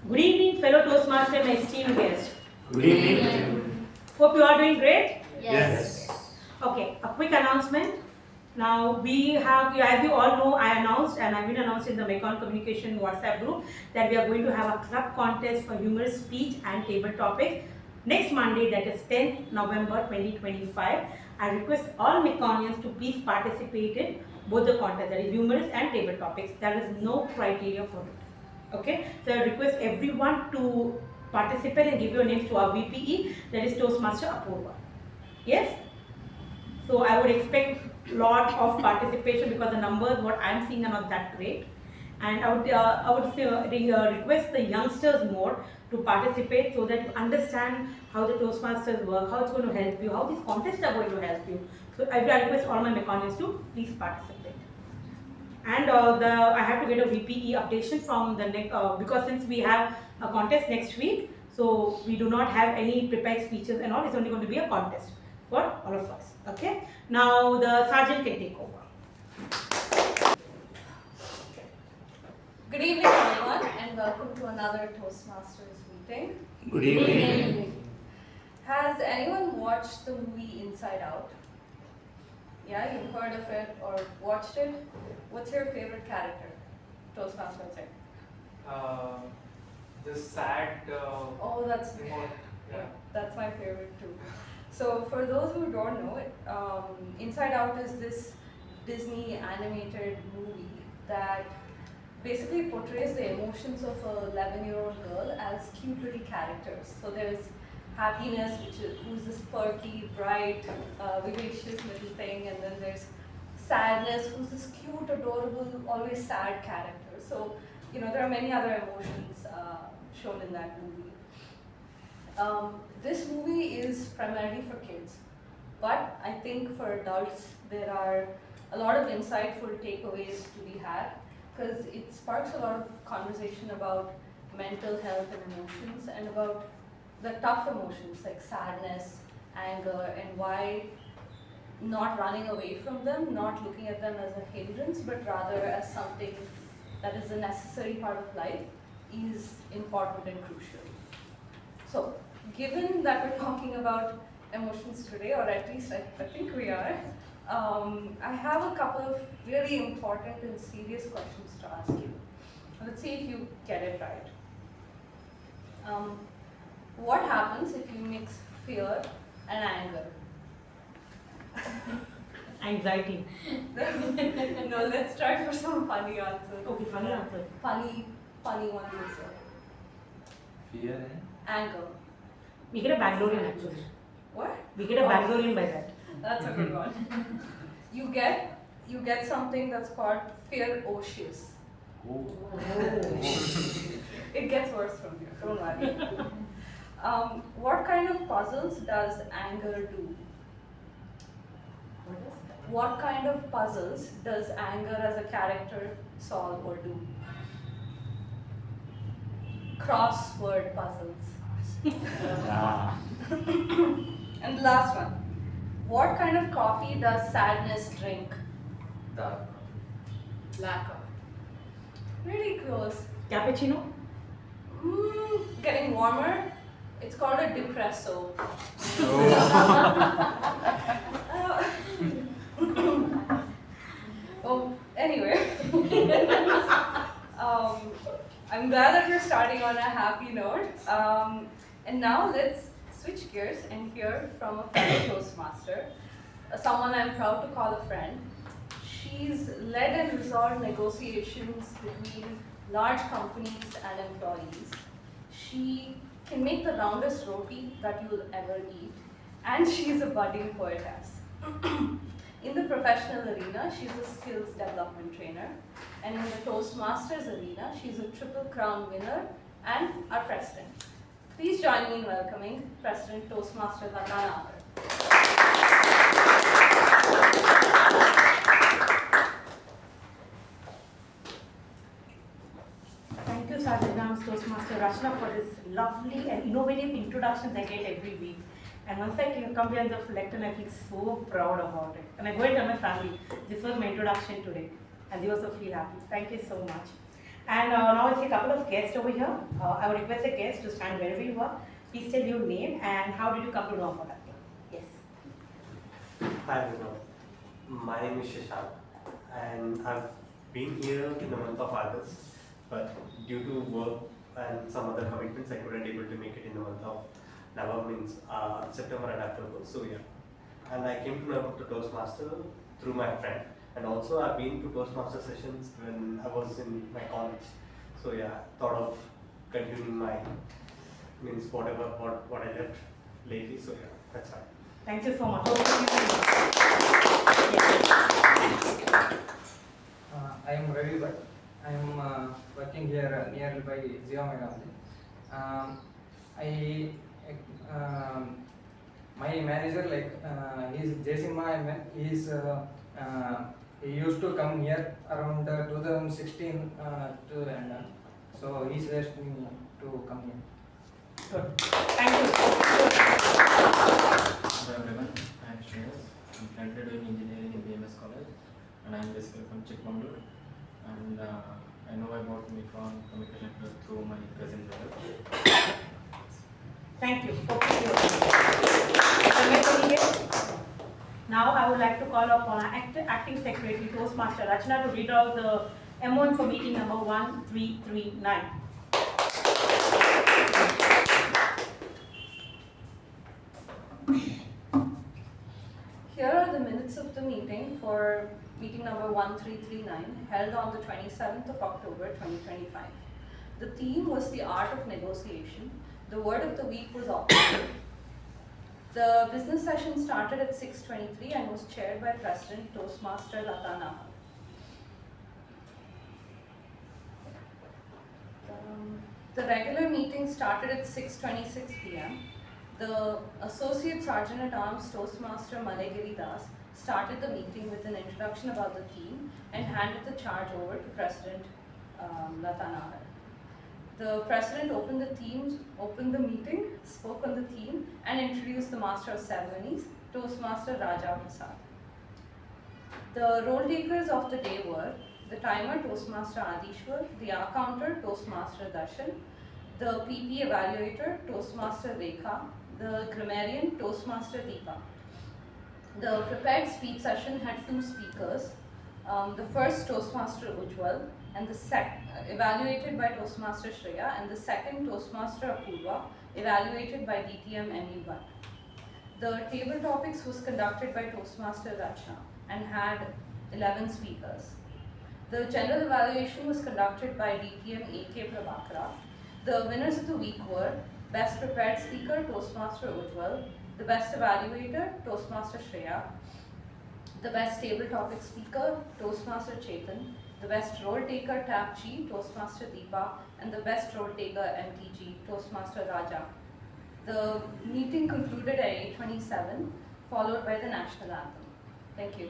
Good evening, fellow Toastmaster and my esteemed guest. Good evening. Hope you are doing great. Yes. Okay, a quick announcement. Now we have, as you all know, I announced and I've been announced in the Mekon Communication WhatsApp group that we are going to have a club contest for humorous speech and table topics next Monday, that is 10th November 2025. I request all Mekonians to please participate in both the contests, that is humorous and table topics. There is no criteria for it. Okay, so I request everyone to participate and give your names to our VPE, that is Toastmaster Apurva. Yes? So I would expect lot of participation because the numbers what I'm seeing are not that great, and I would request the youngsters more to participate so that you understand how the Toastmasters work, how it's going to help you, how these contests are going to help you. So I request all my mechanics to please participate. And I have to get a VPE updation from the next because since we have a contest next week, so we do not have any prepared speeches and all. It's only going to be a contest for all of us. Okay. Now the sergeant can take over. Good evening, everyone, and welcome to another Toastmasters meeting. Good evening. Has anyone watched the movie Inside Out? Yeah, you've heard of it or watched it? What's your favorite character? Toastmaster Ajay. The sad. Oh, that's Yeah. that's my favorite too. So for those who don't know it, Inside Out is this Disney animated movie that basically portrays the emotions of a 11-year-old girl as cute little characters. So there's happiness, who's this perky, bright, vivacious little thing, and then there's sadness, who's this cute, adorable, always sad character. So there are many other emotions shown in that movie. This movie is primarily for kids, but I think for adults there are a lot of insightful takeaways to be had because it sparks a lot of conversation about mental health and emotions and about the tough emotions like sadness, anger, and why not running away from them, not looking at them as a hindrance, but rather as something that is a necessary part of life is important and crucial. So, given that we're talking about emotions today, or at least I think we are, I have a couple of really important and serious questions to ask you. Let's see if you get it right. What happens if you mix fear and anger? Anxiety. No, let's try for some funny answers. Okay, funny answer. Funny ones as well. Fear and Anger. We get a Bangalorean actually. What? We get a Bangalorean by that. That's a good one. You get something that's called ferocious. It gets worse from here, don't worry. What kind of puzzles does anger do? What kind of puzzles does anger as a character solve or do? Crossword puzzles. And the last one. What kind of coffee does sadness drink? dark. Black coffee. Really close. Cappuccino. Getting warmer. It's called a depresso. Oh, anyway. I'm glad that we're starting on a happy note. And now let's switch gears and hear from a fellow Toastmaster, someone I'm proud to call a friend. She's led and resolved negotiations between large companies and employees. She can make the roundest roti that you'll ever eat, and she's a budding poetess. In the professional arena, she's a skills development trainer, and in the Toastmasters arena, she's a Triple Crown winner and our president. Please join me in welcoming President Toastmaster Latha. Thank you, Sergeant Dams Toastmaster Rachana, for this lovely and innovative introductions I get every week. And once I come here in the lectern, I feel so proud about it. And I go and tell my family, this was my introduction today. And they also feel happy. Thank you so much. And now I see a couple of guests over here. I would request the guests to stand wherever you are. Please tell your name and how did you come to know about that? Yes. Hi everyone, my name is Shashank and I've been here in the month of August, but due to work and some other commitments I couldn't able to make it in the month of November, means September and October. So yeah, and I came to know about the Toastmaster through my friend, and also I've been to Toastmaster sessions when I was in my college. So yeah, thought of continuing my means whatever what I left lately. So yeah, that's fine. Thank you so much. I am Ravi, but I am working here nearby Geometry. I my manager he is Jasimha. He used to come here around 2016 so he suggested me to come here. Good. Thank you. Hello everyone, I am Shreyas. I'm currently doing engineering in BMS College and I am basically from Chikmagalur, and I know about Micron communication through my cousin brother. Thank you. Now I would like to call upon our acting secretary, Toastmaster Rachana, to read out the MON for meeting number 1339. Here are the minutes of the meeting for meeting number 1339 held on the 27th of October 2025. The theme was the art of negotiation. The word of the week was optimism. The business session started at 6:23 and was chaired by President Toastmaster Latha. The regular meeting started at 6:26 p.m. The Associate Sergeant at Arms Toastmaster Malegiri Das started the meeting with an introduction about the theme and handed the charge over to President Latha. The President opened the meeting, spoke on the theme, and introduced the Master of Ceremonies, Toastmaster Raja Prasad. The role takers of the day were the timer, Toastmaster Aadishwar; the hour counter, Toastmaster Darshan; the PP Evaluator, Toastmaster Rekha; the Grammarian, Toastmaster Deepa. The prepared speech session had two speakers. The first, Toastmaster Ujwal, and evaluated by Toastmaster Shreya, and the second, Toastmaster Apurva, evaluated by DTM MU Bhat. The table topics was conducted by Toastmaster Rachana and had 11 speakers. The general evaluation was conducted by DTM AK Prabhakara. The winners of the week were Best Prepared Speaker, Toastmaster Ujwal; the Best Evaluator, Toastmaster Shreya; the Best Table Topic Speaker, Toastmaster Chetan; the Best Role Taker TAPG, Toastmaster Deepa; and the Best Role Taker MTG, Toastmaster Raja. The meeting concluded at 8:27, followed by the national anthem. Thank you.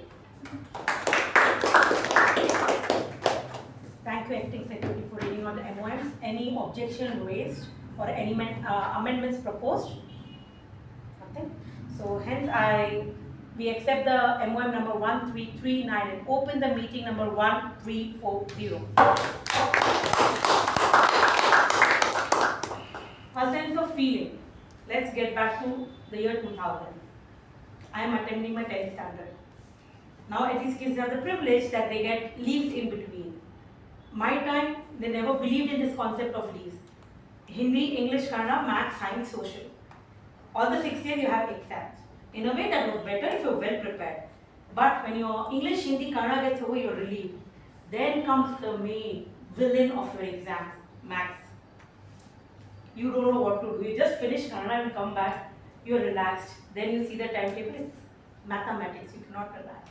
Thank you, Acting Secretary, for reading on the MOMs. Any objection raised or any amendments proposed? Nothing. So hence we accept the MOM number 1339 and open the meeting number 1340. A sense of feeling. Let's get back to the year 2000. I am attending my 10th standard. Now at these kids have the privilege that they get leaves in between. My time, they never believed in this concept of leaves. Hindi, English, Kannada, Maths, Science, Social. All the 6 years you have exams. In a way that was better if you're well prepared. But when your English, Hindi, Kannada gets over, you're relieved. Then comes the main villain of your exams, Maths. You don't know what to do. You just finish Kannada and come back, you're relaxed. Then you see the timetable, it's mathematics, you cannot relax.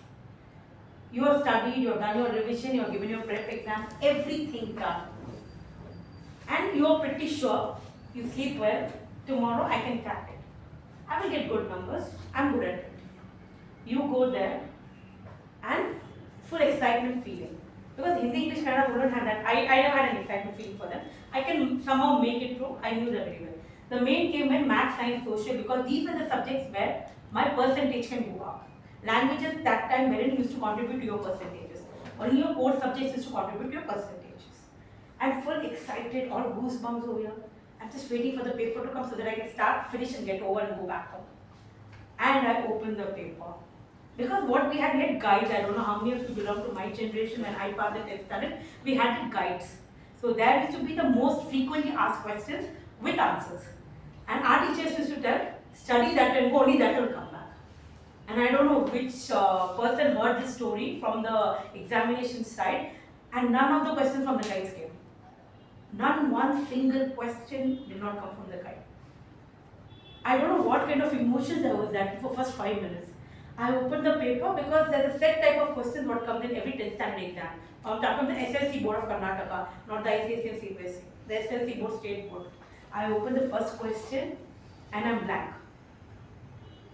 You have studied, you have done your revision, you have given your prep exams, everything done. And you are pretty sure, you sleep well, tomorrow I can crack it. I will get good numbers, I'm good at it. You go there and full excitement feeling. Because Hindi, English, Kannada wouldn't have that. I never had an excitement feeling for them. I can somehow make it through, I knew that very well. The main came when Maths, Science, Social, because these are the subjects where my percentage can go up. Languages that time weren't used to contribute to your percentages. Only your core subjects used to contribute to your percentages. I'm full excited, all goosebumps over here. I'm just waiting for the paper to come so that I can start, finish and get over and go back home. And I opened the paper. Because what we had guides, I don't know how many of you belong to my generation when I passed the test started, we had guides. So there used to be the most frequently asked questions with answers. And our teachers used to tell, study that and only that will come back. And I don't know which person heard this story from the examination side, and none of the questions from the guides came. One single question did not come from the guide. I don't know what kind of emotions I was that for first 5 minutes. I opened the paper because there's a set type of questions what comes in every 10th standard exam. That comes the SLC Board of Karnataka, not the ICSE and CBSE, the SLC Board State Board. I opened the first question and I'm blank.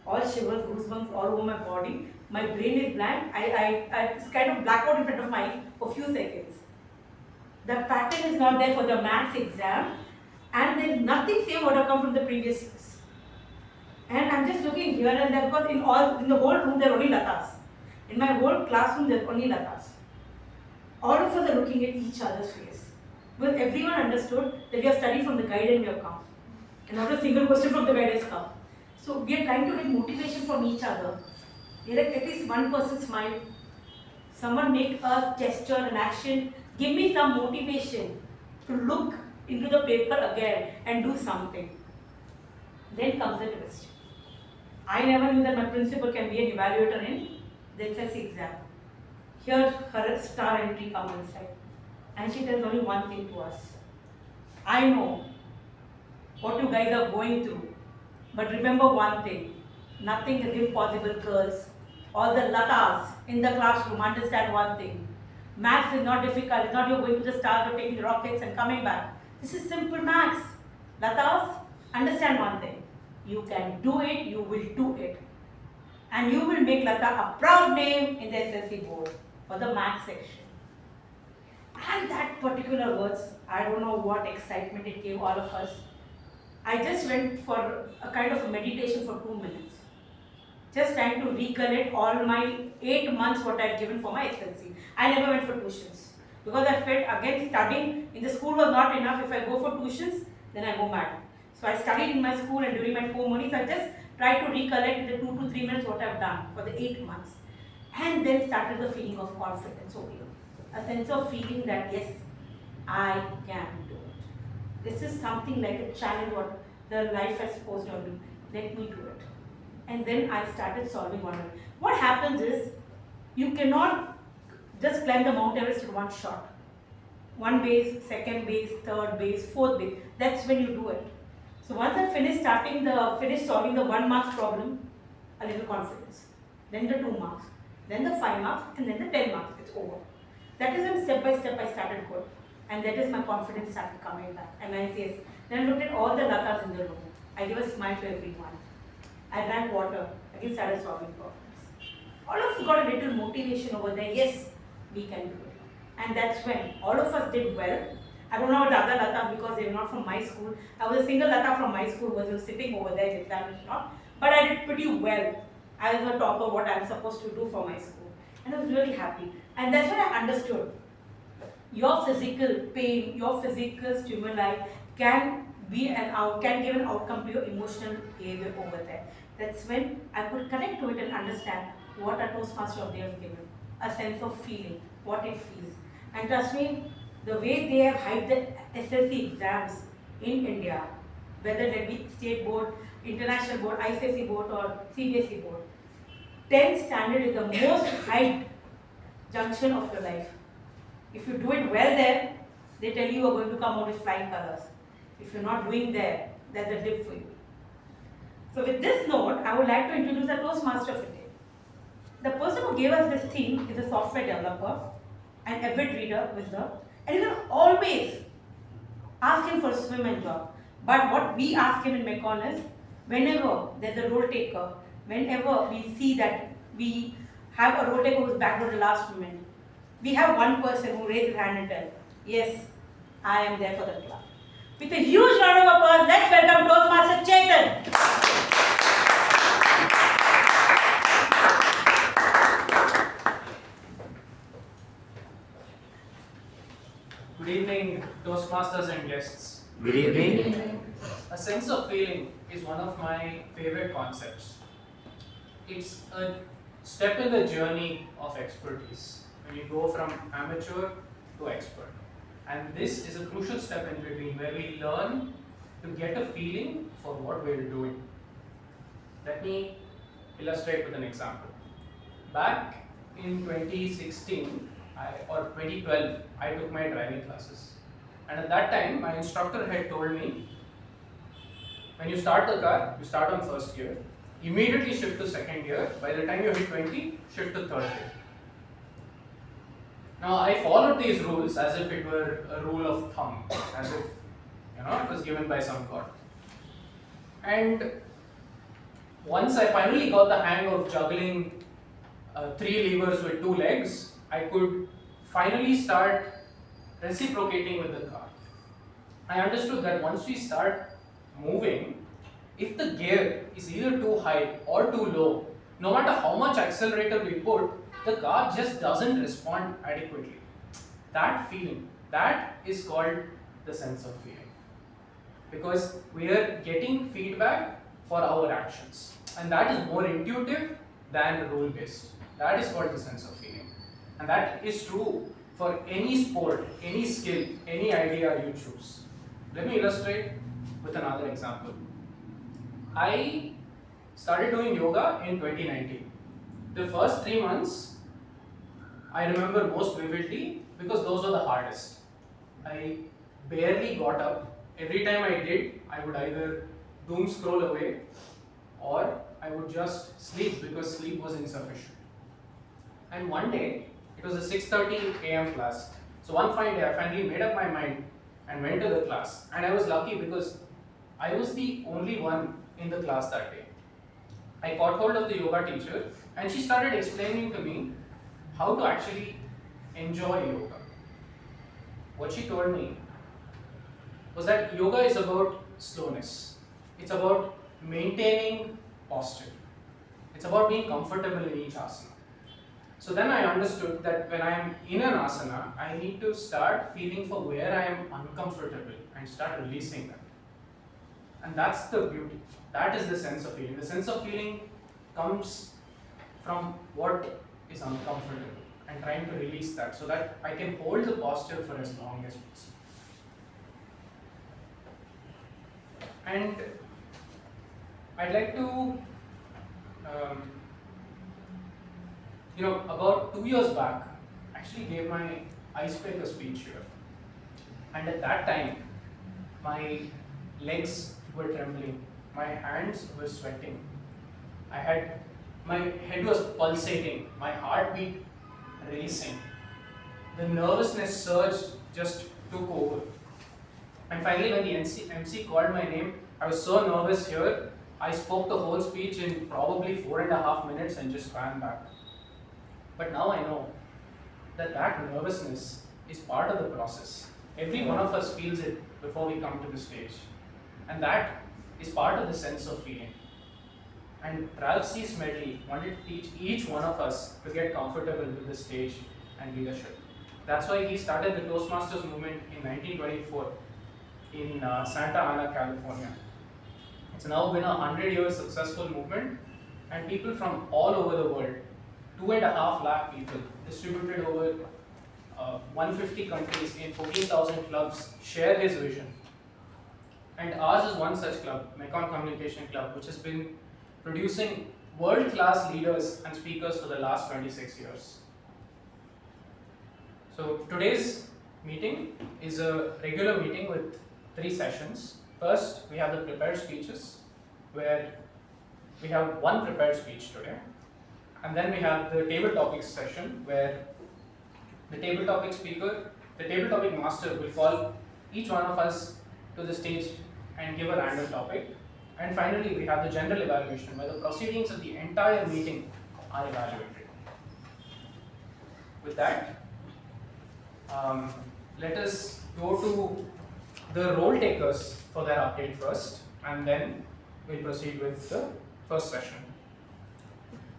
All shivers, goosebumps all over my body. My brain is blank. I just kind of black out in front of my eyes for a few seconds. The pattern is not there for the maths exam, and there's nothing same what have come from the previous years. And I'm just looking here and there because in the whole room there are only Lathas. In my whole classroom there are only Lathas. All of us are looking at each other's face. Because everyone understood that we are studying from the guide and we have come. And not a single question from the guide has come. So we are trying to get motivation from each other. We are like, at least one person smile. Someone make a gesture, an action. Give me some motivation to look into the paper again and do something. Then comes the twist. I never knew that my principal can be an evaluator in the SSC exam. Here her star entry comes inside. And she tells only one thing to us. I know what you guys are going through. But remember one thing. Nothing is impossible, girls. All the Lathas in the classroom understand one thing. Maths is not difficult. It's not you're going to the stars or taking the rockets and coming back. This is simple maths. Lathas, understand one thing. You can do it, you will do it. And you will make Latha a proud name in the SSC board for the maths section. And that particular words, I don't know what excitement it gave all of us. I just went for a kind of a meditation for 2 minutes. Just trying to recollect all my 8 months what I had given for my SLC. I never went for tuitions. Because I felt again studying in the school was not enough. If I go for tuitions, then I go mad. So I studied in my school and during my home only. So I just tried to recollect in the 2 to 3 minutes what I've done for the 8 months. And then started the feeling of confidence over here. A sense of feeling that yes, I can do it. This is something like a challenge what the life has posed on me. Let me do it. And then I started solving one. What happens is, you cannot just climb the Mount Everest in one shot. One base, second base, third base, fourth base. That's when you do it. So once I finished solving the 1 marks problem, a little confidence. Then the 2 marks, then the 5 marks, and then the 10 marks. It's over. That is when step by step I started good. And that is my confidence started coming back. And I said, then I looked at all the Lathas in the room. I gave a smile to everyone. I drank water. Again started solving problems. All of us got a little motivation over there. Yes, we can do it. And that's when all of us did well. I don't know about the other Lathas because they were not from my school. I was a single Latha from my school who was sitting over there in the examination hall. But I did pretty well. I was a topper what I was supposed to do for my school. And I was really happy. And that's when I understood. Your physical pain, your physical stimuli can give an outcome to your emotional behavior over there. That's when I could connect to it and understand what a Toastmaster of theirs given. A sense of feeling, what it feels. And trust me, the way they have hyped the SLC exams in India, whether it be state board, international board, ICSE board or CBSE board, 10th standard is the most hyped junction of your life. If you do it well there, they tell you are going to come out with flying colors. If you're not doing there, there's a dip for you. So with this note, I would like to introduce the Toastmaster of today. The person who gave us this theme is a software developer, an avid reader, wizard, and you can always ask him for swim and jog. But what we ask him in Mekon is, whenever there's a role taker, whenever we see that we have a role taker who's back to the last moment, we have one person who raises his hand and tells, yes, I am there for the club. With a huge round of applause, let's welcome Toastmaster Chetan. Good evening Toastmasters and guests. Good evening. A sense of feeling is one of my favorite concepts. It's a step in the journey of expertise when you go from amateur to expert. And this is a crucial step in between where we learn to get a feeling for what we're doing. Let me illustrate with an example. Back in 2016 or 2012, I took my driving classes. And at that time, my instructor had told me, when you start the car, you start on first gear, immediately shift to second gear. By the time you hit 20, shift to third gear. Now, I followed these rules as if it were a rule of thumb, as if it was given by some god. And once I finally got the hang of juggling 3 levers with 2 legs, I could finally start reciprocating with the car. I understood that once we start moving, if the gear is either too high or too low, no matter how much accelerator we put, the car just doesn't respond adequately. That feeling, that is called the sense of feeling. Because we are getting feedback for our actions. And that is more intuitive than rule-based. That is called the sense of feeling. And that is true for any sport, any skill, any idea you choose. Let me illustrate with another example. I started doing yoga in 2019. The first 3 months, I remember most vividly because those were the hardest. I barely got up. Every time I did, I would either doom scroll away or I would just sleep because sleep was insufficient. And one day, it was a 6:30 a.m. class. So one fine day, I finally made up my mind and went to the class. And I was lucky because I was the only one in the class that day. I caught hold of the yoga teacher and she started explaining to me how to actually enjoy yoga. What she told me was that yoga is about slowness. It's about maintaining posture. It's about being comfortable in each asana. So then I understood that when I am in an asana, I need to start feeling for where I am uncomfortable and start releasing that. And that's the beauty. That is the sense of feeling. The sense of feeling comes from what is uncomfortable and trying to release that so that I can hold the posture for as long as possible. And I'd like to, about 2 years back, actually gave my icebreaker speech here. And at that time, my legs were trembling, my hands were sweating, my head was pulsating, my heartbeat racing. The nervousness surge just took over. And finally, when the MC called my name, I was so nervous here, I spoke the whole speech in probably 4.5 minutes and just ran back. But now I know that nervousness is part of the process. Every one of us feels it before we come to the stage. And that is part of the sense of feeling. And Ralph C. Smedley wanted to teach each one of us to get comfortable with the stage and leadership. That's why he started the Toastmasters movement in 1924 in Santa Ana, California. It's now been a 100-year successful movement, and people from all over the world, 2.5 lakh people distributed over 150 countries in 14,000 clubs, share his vision. And ours is one such club, Mekong Communication Club, which has been producing world-class leaders and speakers for the last 26 years. So today's meeting is a regular meeting with 3 sessions. First, we have the prepared speeches, where we have one prepared speech today. And then we have the table topics session, where the table topic speaker, the table topic master will call each one of us to the stage and give a random topic. And finally, we have the general evaluation, where the proceedings of the entire meeting are evaluated. With that, let us go to the role takers for their update first, and then we'll proceed with the first session.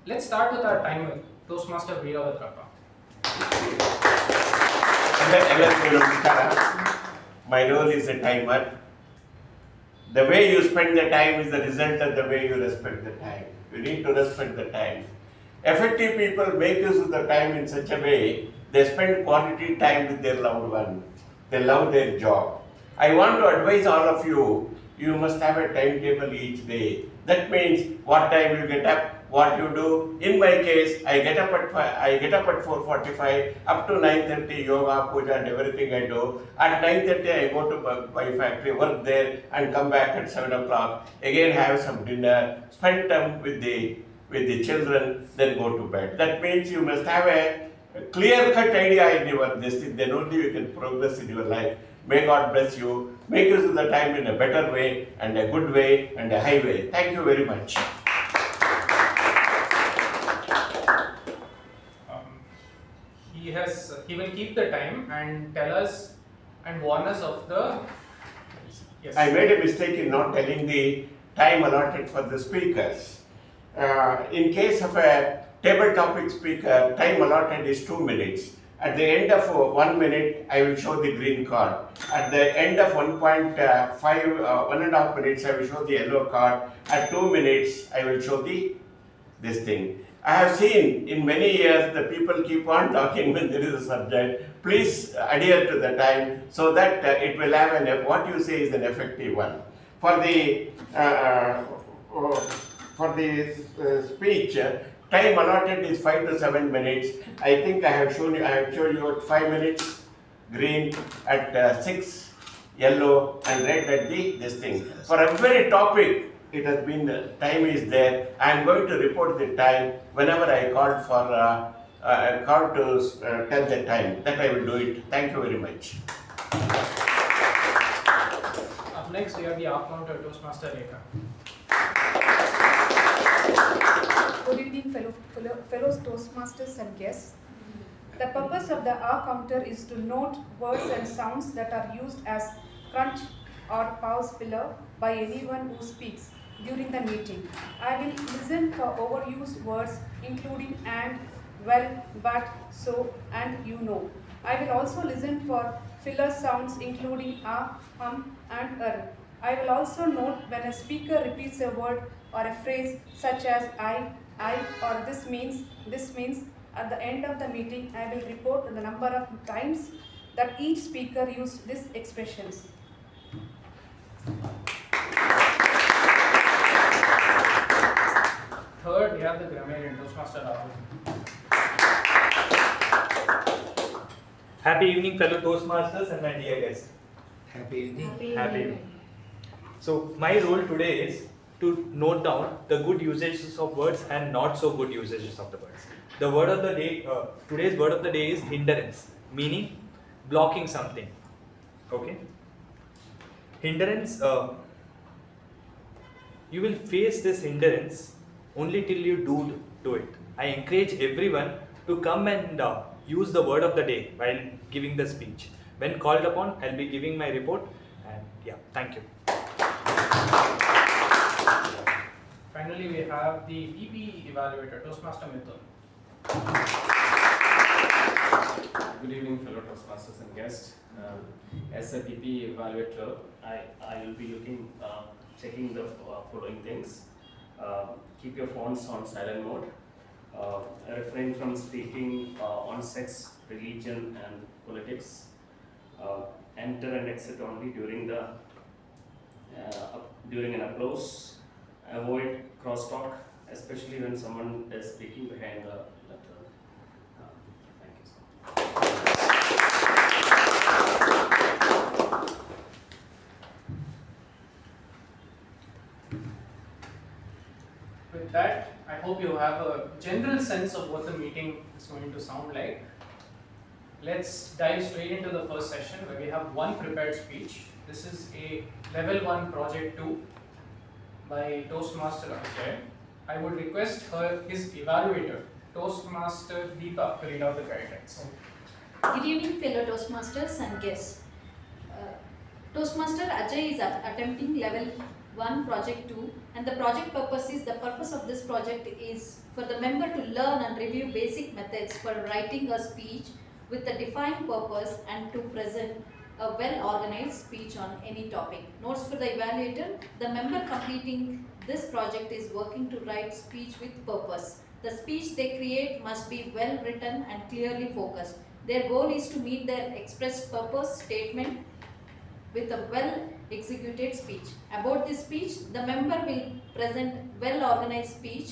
Let's start with our timer, Toastmaster Veerabhadrappa. My role is a timer. The way you spend the time is the result of the way you respect the time. You need to respect the time. Effective people make use of the time in such a way they spend quality time with their loved one. They love their job. I want to advise all of you, you must have a timetable each day. That means what time you get up, what you do. In my case, I get up at 4:45 up to 9:30 yoga, puja and everything I do. At 9:30 I go to my factory, work there and come back at 7 o'clock. Again have some dinner, spend time with the children, then go to bed. That means you must have a clear-cut idea in your destiny. Then only you can progress in your life. May God bless you. Make use of the time in a better way and a good way and a high way. Thank you very much. He will keep the time and tell us and warn us of the. Yes. I made a mistake in not telling the time allotted for the speakers. In case of a table topic speaker, time allotted is 2 minutes. At the end of 1 minute, I will show the green card. At the end of 1.5 minutes, I will show the yellow card. At 2 minutes, I will show this thing. I have seen in many years the people keep on talking when there is a subject. Please adhere to the time so that it will have what you say is an effective one. For the speech, time allotted is 5 to 7 minutes. I think I have shown you at 5 minutes, green, at 6, yellow, and red at this thing. For every topic, it has been, time is there. I am going to report the time whenever I called to tell the time. That I will do it. Thank you very much. Up next, we have the R-Counter Toastmaster Rekha. Good evening, fellow Toastmasters and guests. The purpose of the R-Counter is to note words and sounds that are used as crunch or pause filler by anyone who speaks during the meeting. I will listen for overused words including and, well, but, so, and you know. I will also listen for filler sounds including and I will also note when a speaker repeats a word or a phrase such as I, or this means. At the end of the meeting, I will report the number of times that each speaker used these expressions. Third, we have the Grammarian Toastmaster Rahul. Happy evening, fellow Toastmasters and my dear guests. Happy evening. Happy evening. So, my role today is to note down the good usages of words and not so good usages of the words. The word of the day, today's word of the day is hindrance, meaning blocking something. Okay? Hindrance, you will face this hindrance only till you do it. I encourage everyone to come and use the word of the day while giving the speech. When called upon, I'll be giving my report, and yeah, thank you. Finally, we have the PP Evaluator, Toastmaster Midhun. Good evening, fellow Toastmasters and guests. As a PP Evaluator, I will be checking the following things. Keep your phones on silent mode. Refrain from speaking on sex, religion, and politics. Enter and exit only during an applause. Avoid crosstalk, especially when someone is speaking behind the letter. Thank you so much. With that, I hope you have a general sense of what the meeting is going to sound like. Let's dive straight into the first session where we have one prepared speech. This is a level 1 project 2 by Toastmaster Ajay. I would request his evaluator, Toastmaster Deepa, to read out the guidelines. Good evening, fellow Toastmasters and guests. Toastmaster Ajay is attempting level 1 project 2, and the purpose of this project is for the member to learn and review basic methods for writing a speech with a defined purpose and to present a well-organized speech on any topic. Notes for the evaluator. The member completing this project is working to write speech with purpose. The speech they create must be well written and clearly focused. Their goal is to meet their expressed purpose statement with a well executed speech. About this speech, the member will present well organized speech,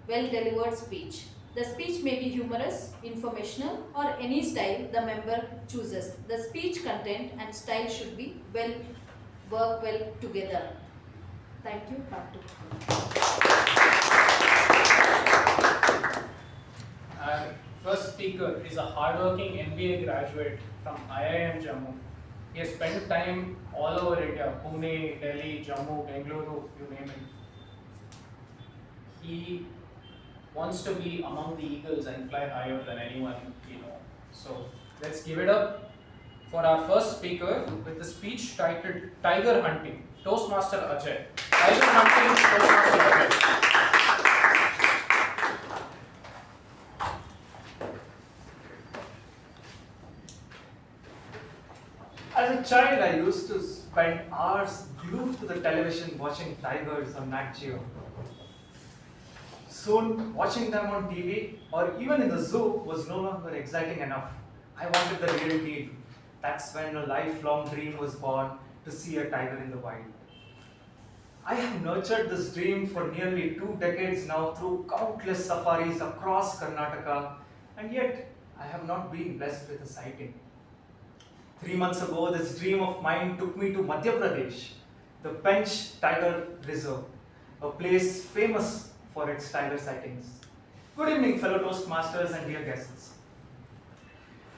well delivered speech. The speech may be humorous, informational, or any style the member chooses. The speech content and style should be work well together. Thank you. Back to Our first speaker is a hardworking MBA graduate from IIM Jammu. He has spent time all over India, Pune, Delhi, Jammu, Bengaluru, you name it. He wants to be among the eagles and fly higher than anyone we know. So let's give it up for our first speaker with the speech titled Tiger Hunting, Toastmaster Ajay. Tiger Hunting, Toastmaster Ajay. As a child, I used to spend hours glued to the television watching tigers on Nat Geo. Soon, watching them on TV or even in the zoo was no longer exciting enough. I wanted the real deal. That's when a lifelong dream was born to see a tiger in the wild. I have nurtured this dream for nearly 2 decades now through countless safaris across Karnataka, and yet I have not been blessed with a sighting. 3 months ago, this dream of mine took me to Madhya Pradesh, the Pench Tiger Reserve, a place famous for its tiger sightings. Good evening, fellow Toastmasters and dear guests.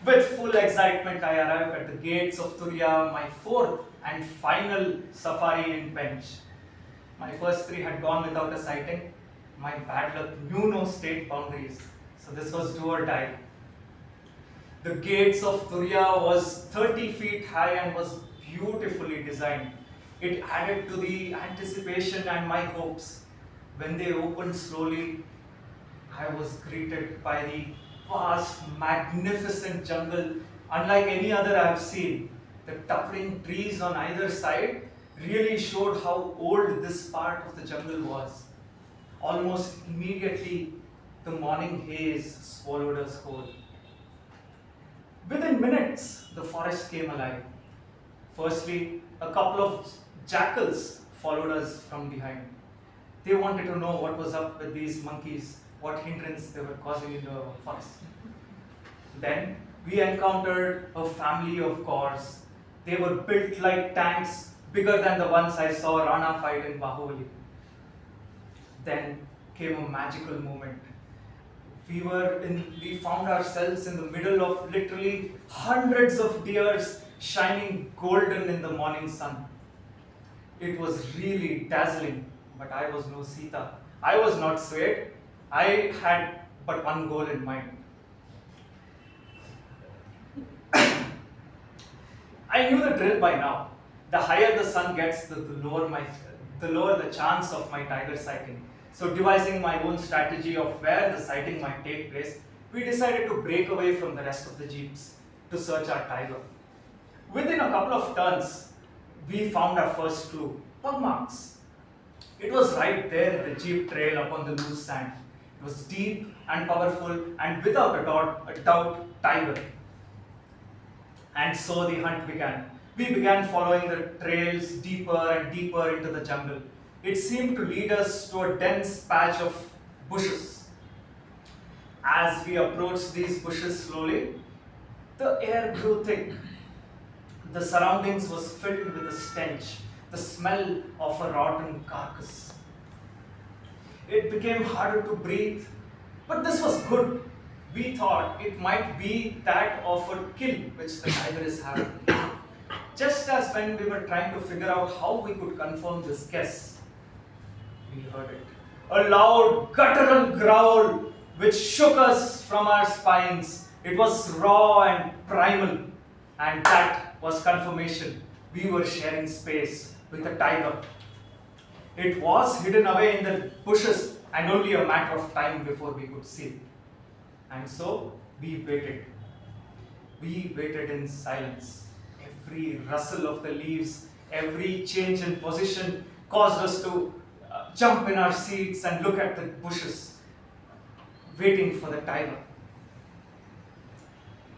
With full excitement, I arrived at the gates of Turiya, my 4th and final safari in Pench. My first 3 had gone without a sighting. My bad luck knew no state boundaries, so this was do or die. The gates of Turiya was 30 feet high and was beautifully designed. It added to the anticipation and my hopes. When they opened slowly, I was greeted by the vast, magnificent jungle, unlike any other I have seen. The towering trees on either side really showed how old this part of the jungle was. Almost immediately, the morning haze swallowed us whole. Within minutes, the forest came alive. Firstly, a couple of jackals followed us from behind. They wanted to know what was up with these monkeys, what hindrance they were causing in the forest. Then we encountered a family of gores. They were built like tanks, bigger than the ones I saw Rana fight in Bahubali. Then came a magical moment. We found ourselves in the middle of literally hundreds of deers shining golden in the morning sun. It was really dazzling, but I was no Sita. I was not swayed. I had but one goal in mind. I knew the drill by now. The higher the sun gets, the lower the chance of my tiger sighting. So devising my own strategy of where the sighting might take place, we decided to break away from the rest of the jeeps to search our tiger. Within a couple of turns, we found our first clue, pug marks. It was right there in the jeep trail upon the loose sand. It was deep and powerful and without a doubt, tiger. And so the hunt began. We began following the trails deeper and deeper into the jungle. It seemed to lead us to a dense patch of bushes. As we approached these bushes slowly, the air grew thick. The surroundings was filled with a stench, the smell of a rotten carcass. It became harder to breathe, but this was good. We thought it might be that of a kill which the tiger is having. Just as when we were trying to figure out how we could confirm this guess, we heard it. A loud, guttural growl which shook us from our spines. It was raw and primal, and that was confirmation. We were sharing space with a tiger. It was hidden away in the bushes and only a matter of time before we could see it. And so we waited. We waited in silence. Every rustle of the leaves, every change in position caused us to jump in our seats and look at the bushes, waiting for the tiger.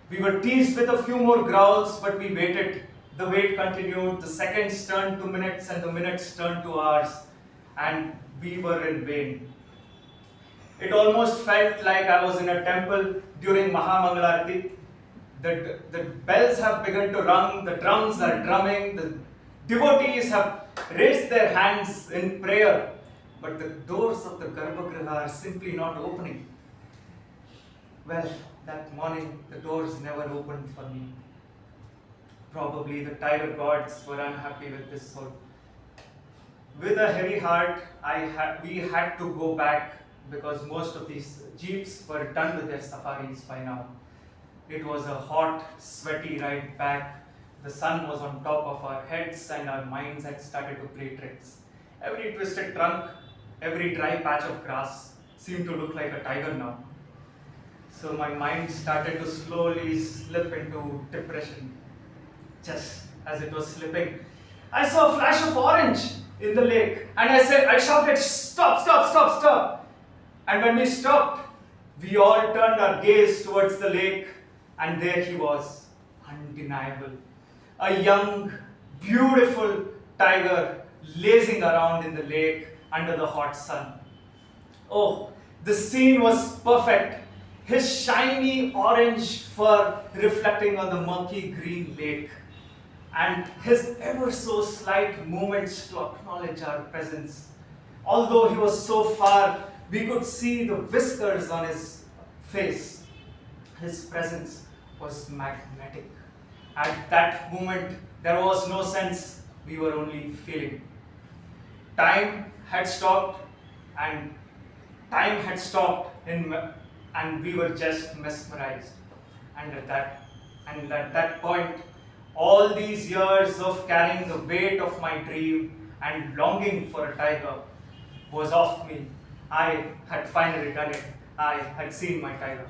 We were teased with a few more growls, but we waited. The wait continued, the seconds turned to minutes and the minutes turned to hours, and we were in vain. It almost felt like I was in a temple during Mahamangalarati. The bells have begun to rung, the drums are drumming, the devotees have raised their hands in prayer, but the doors of the Garbhagriha are simply not opening. Well, that morning, the doors never opened for me. Probably the tiger gods were unhappy with this soul. With a heavy heart, we had to go back because most of these jeeps were done with their safaris by now. It was a hot, sweaty ride back. The sun was on top of our heads and our minds had started to play tricks. Every twisted trunk, every dry patch of grass seemed to look like a tiger now. So my mind started to slowly slip into depression. Just as it was slipping, I saw a flash of orange in the lake and I shouted, "Stop, stop, stop, stop!" And when we stopped, we all turned our gaze towards the lake and there he was, undeniable. A young, beautiful tiger lazing around in the lake under the hot sun. Oh, the scene was perfect. His shiny orange fur reflecting on the murky green lake, and his ever so slight movements to acknowledge our presence. Although he was so far, we could see the whiskers on his face. His presence was magnetic. At that moment, there was no sense, we were only feeling. Time had stopped, and we were just mesmerized. And at that point, all these years of carrying the weight of my dream and longing for a tiger was off me. I had finally done it. I had seen my tiger.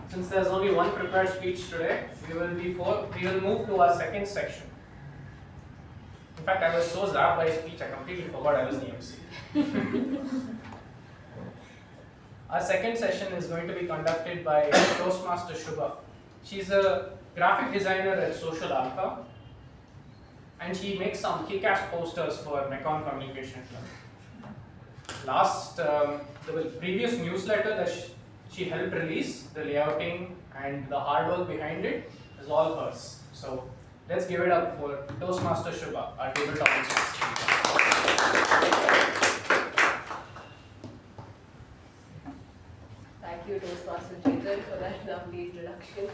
Since there's only one prepared speech today, we will move to our second section. In fact, I was so zapped by his speech, I completely forgot I was the MC. Our second session is going to be conducted by Toastmaster Shuba. She's a graphic designer at Social Alpha, and she makes some kick-ass posters for Mekon Communication Club. The previous newsletter that she helped release, the layouting and the hard work behind it is all hers. So let's give it up for Toastmaster Shuba, our tabletop expert. Thank you, Toastmaster Chetan, for that lovely introduction.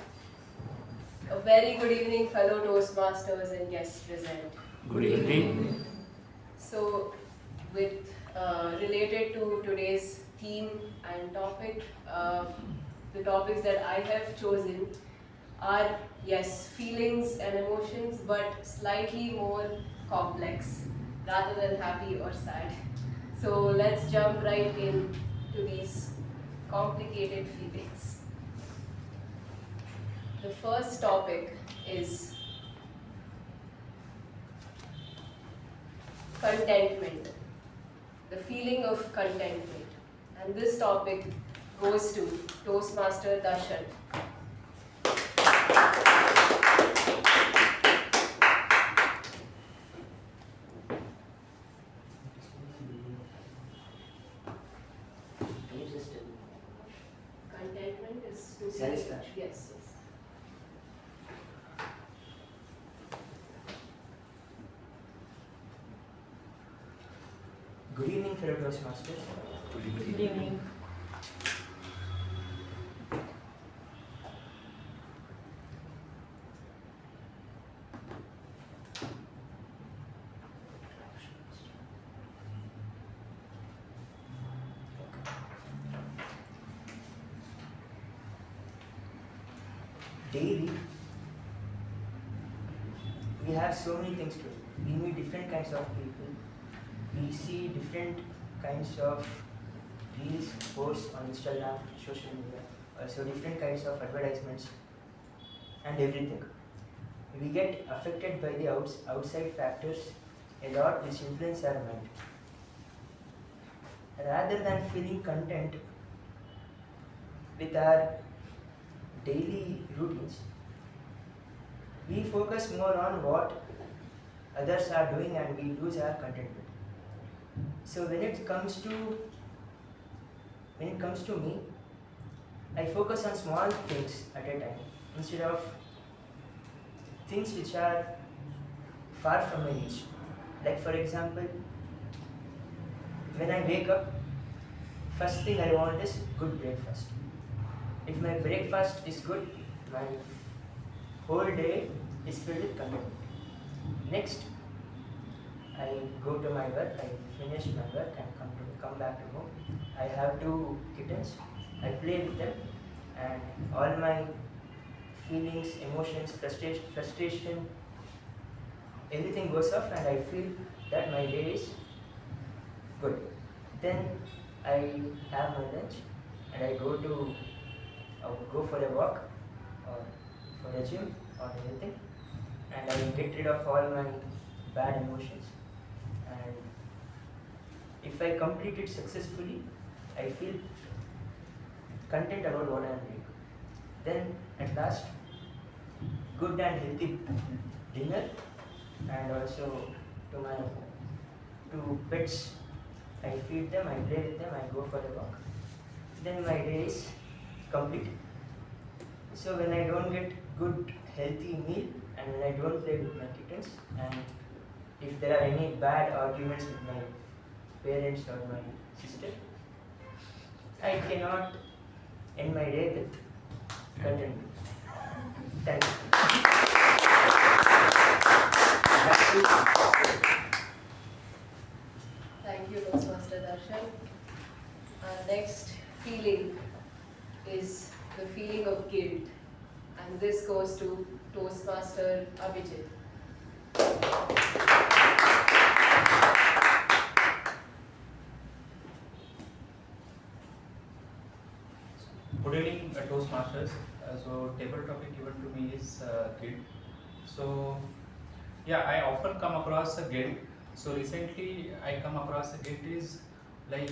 A very good evening, fellow Toastmasters and guests present. Good evening. So, related to today's theme and topic, the topics that I have chosen are, yes, feelings and emotions, but slightly more complex rather than happy or sad. So let's jump right into these complicated feelings. The first topic is contentment, the feeling of contentment. And this topic goes to Toastmaster Darshan. Contentment is to satisfaction. Yes, yes. Good evening, fellow Toastmasters. Good evening. Daily, we have so many things to do. we meet different kinds of people. We see different kinds of reels, posts on Instagram, social media, also different kinds of advertisements and everything. We get affected by the outside factors a lot which influence our mind. Rather than feeling content with our daily routines, we focus more on what others are doing and we lose our contentment. So when it comes to me, I focus on small things at a time instead of things which are far from my reach. Like for example, when I wake up, first thing I want is good breakfast. If my breakfast is good, my whole day is filled with contentment. Next, I go to my work, I finish my work and come back to home. I have 2 kittens, I play with them and all my feelings, emotions, frustration, everything goes off and I feel that my day is good. Then I have my lunch and I go for a walk or for a gym or anything and I get rid of all my bad emotions, and if I complete it successfully, I feel content about what I am doing. Then at last, good and healthy dinner and also to my 2 pets, I feed them, I play with them, I go for a walk. Then my day is complete. So when I don't get good healthy meal and when I don't play with my kittens and if there are any bad arguments with my parents or my sister, I cannot end my day with contentment. Thank you. Thank you, Toastmaster Darshan. Our next feeling is the feeling of guilt, and this goes to Toastmaster Abhijit. Good evening, Toastmasters. So, table topic given to me is guilt. So, yeah, I often come across a guilt. So, recently I come across a guilt is like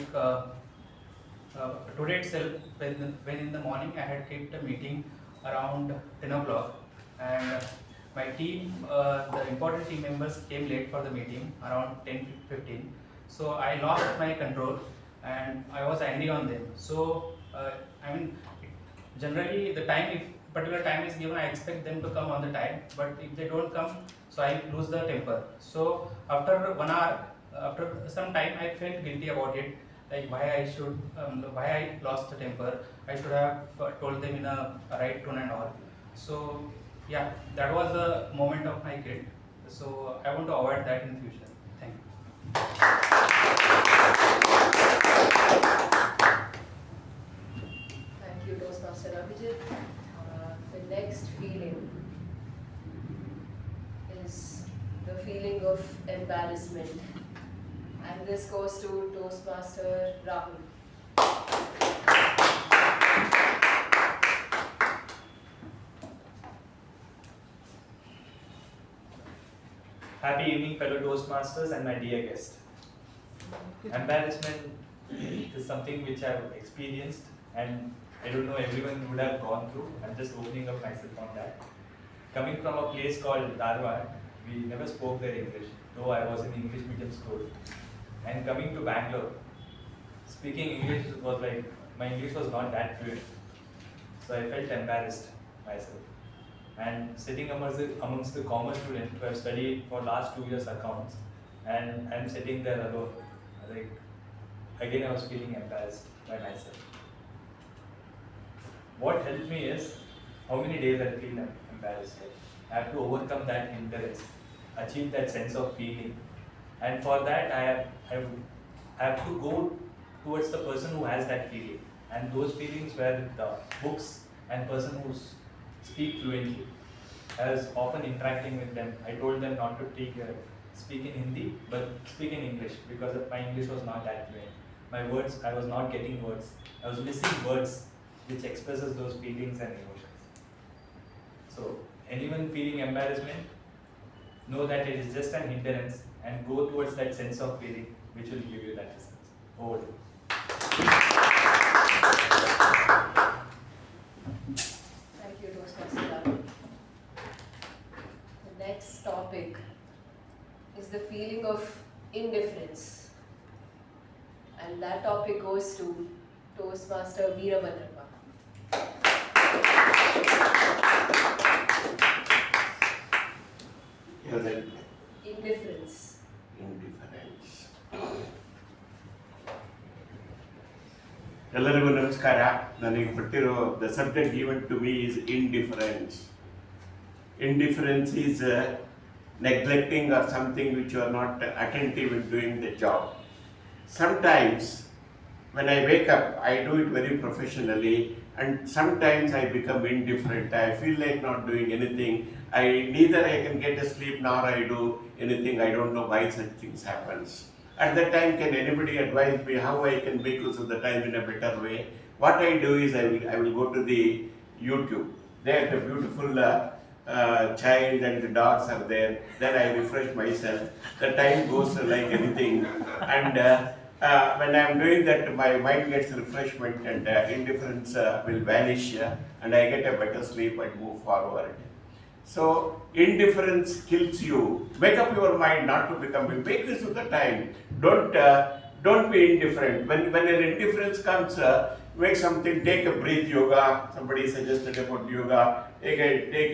today itself, when in the morning I had kept a meeting around 10 o'clock, and my team, the important team members came late for the meeting around 10:15. So, I lost my control and I was angry on them. So, I mean, generally the time, if particular time is given, I expect them to come on the time, but if they don't come, so I lose the temper. So after 1 hour, after some time, I felt guilty about it, like why I lost the temper. I should have told them in a right tone and all. So yeah, that was the moment of my guilt. So I want to avoid that in future. Thank you. Thank you, Toastmaster Abhijit. The next feeling is the feeling of embarrassment, and this goes to Toastmaster Rahul. Happy evening, fellow Toastmasters and my dear guest. Embarrassment is something which I've experienced, and I don't know everyone would have gone through. I'm just opening up myself on that. Coming from a place called Dharwad, we never spoke their English, though I was in English medium school. And coming to Bangalore, speaking English was like, my English was not that fluent. So I felt embarrassed myself. And sitting amongst the commerce students who have studied for last 2 years accounts, and I'm sitting there alone, like, again I was feeling embarrassed by myself. What helped me is how many days I feel embarrassed. I have to overcome that hindrance, achieve that sense of feeling, and for that I have to go towards the person who has that feeling, and those feelings were with the books and person who speak fluently. I was often interacting with them. I told them not to take speak in Hindi, but speak in English because my English was not that fluent. My words, I was not getting words. I was missing words which expresses those feelings and emotions. So anyone feeling embarrassment, know that it is just an hindrance and go towards that sense of feeling which will give you that result. Over to you. Thank you, Toastmaster Ravi. The next topic is the feeling of indifference. And that topic goes to Toastmaster Veerabhadrappa. Indifference. ಎಲ್ಲರಿಗೂ ನಮಸ್ಕಾರ. ನನಗೆ ಕೊಟ್ಟಿರೋ the subject given to me is indifference. Indifference is neglecting or something which you are not attentive in doing the job. Sometimes when I wake up, I do it very professionally, and sometimes I become indifferent. I feel like not doing anything. Neither I can get a sleep nor I do anything. I don't know why such things happens. At that time, can anybody advise me how I can make use of the time in a better way? What I do is I will go to the YouTube. There the beautiful child and the dogs are there. Then I refresh myself. The time goes like anything. And when I am doing that, my mind gets refreshment and indifference will vanish and I get a better sleep and move forward. So indifference kills you. Make up your mind not to become. Make use of the time. Don't be indifferent. When an indifference comes, make something. Take a breath yoga. Somebody suggested about yoga. Take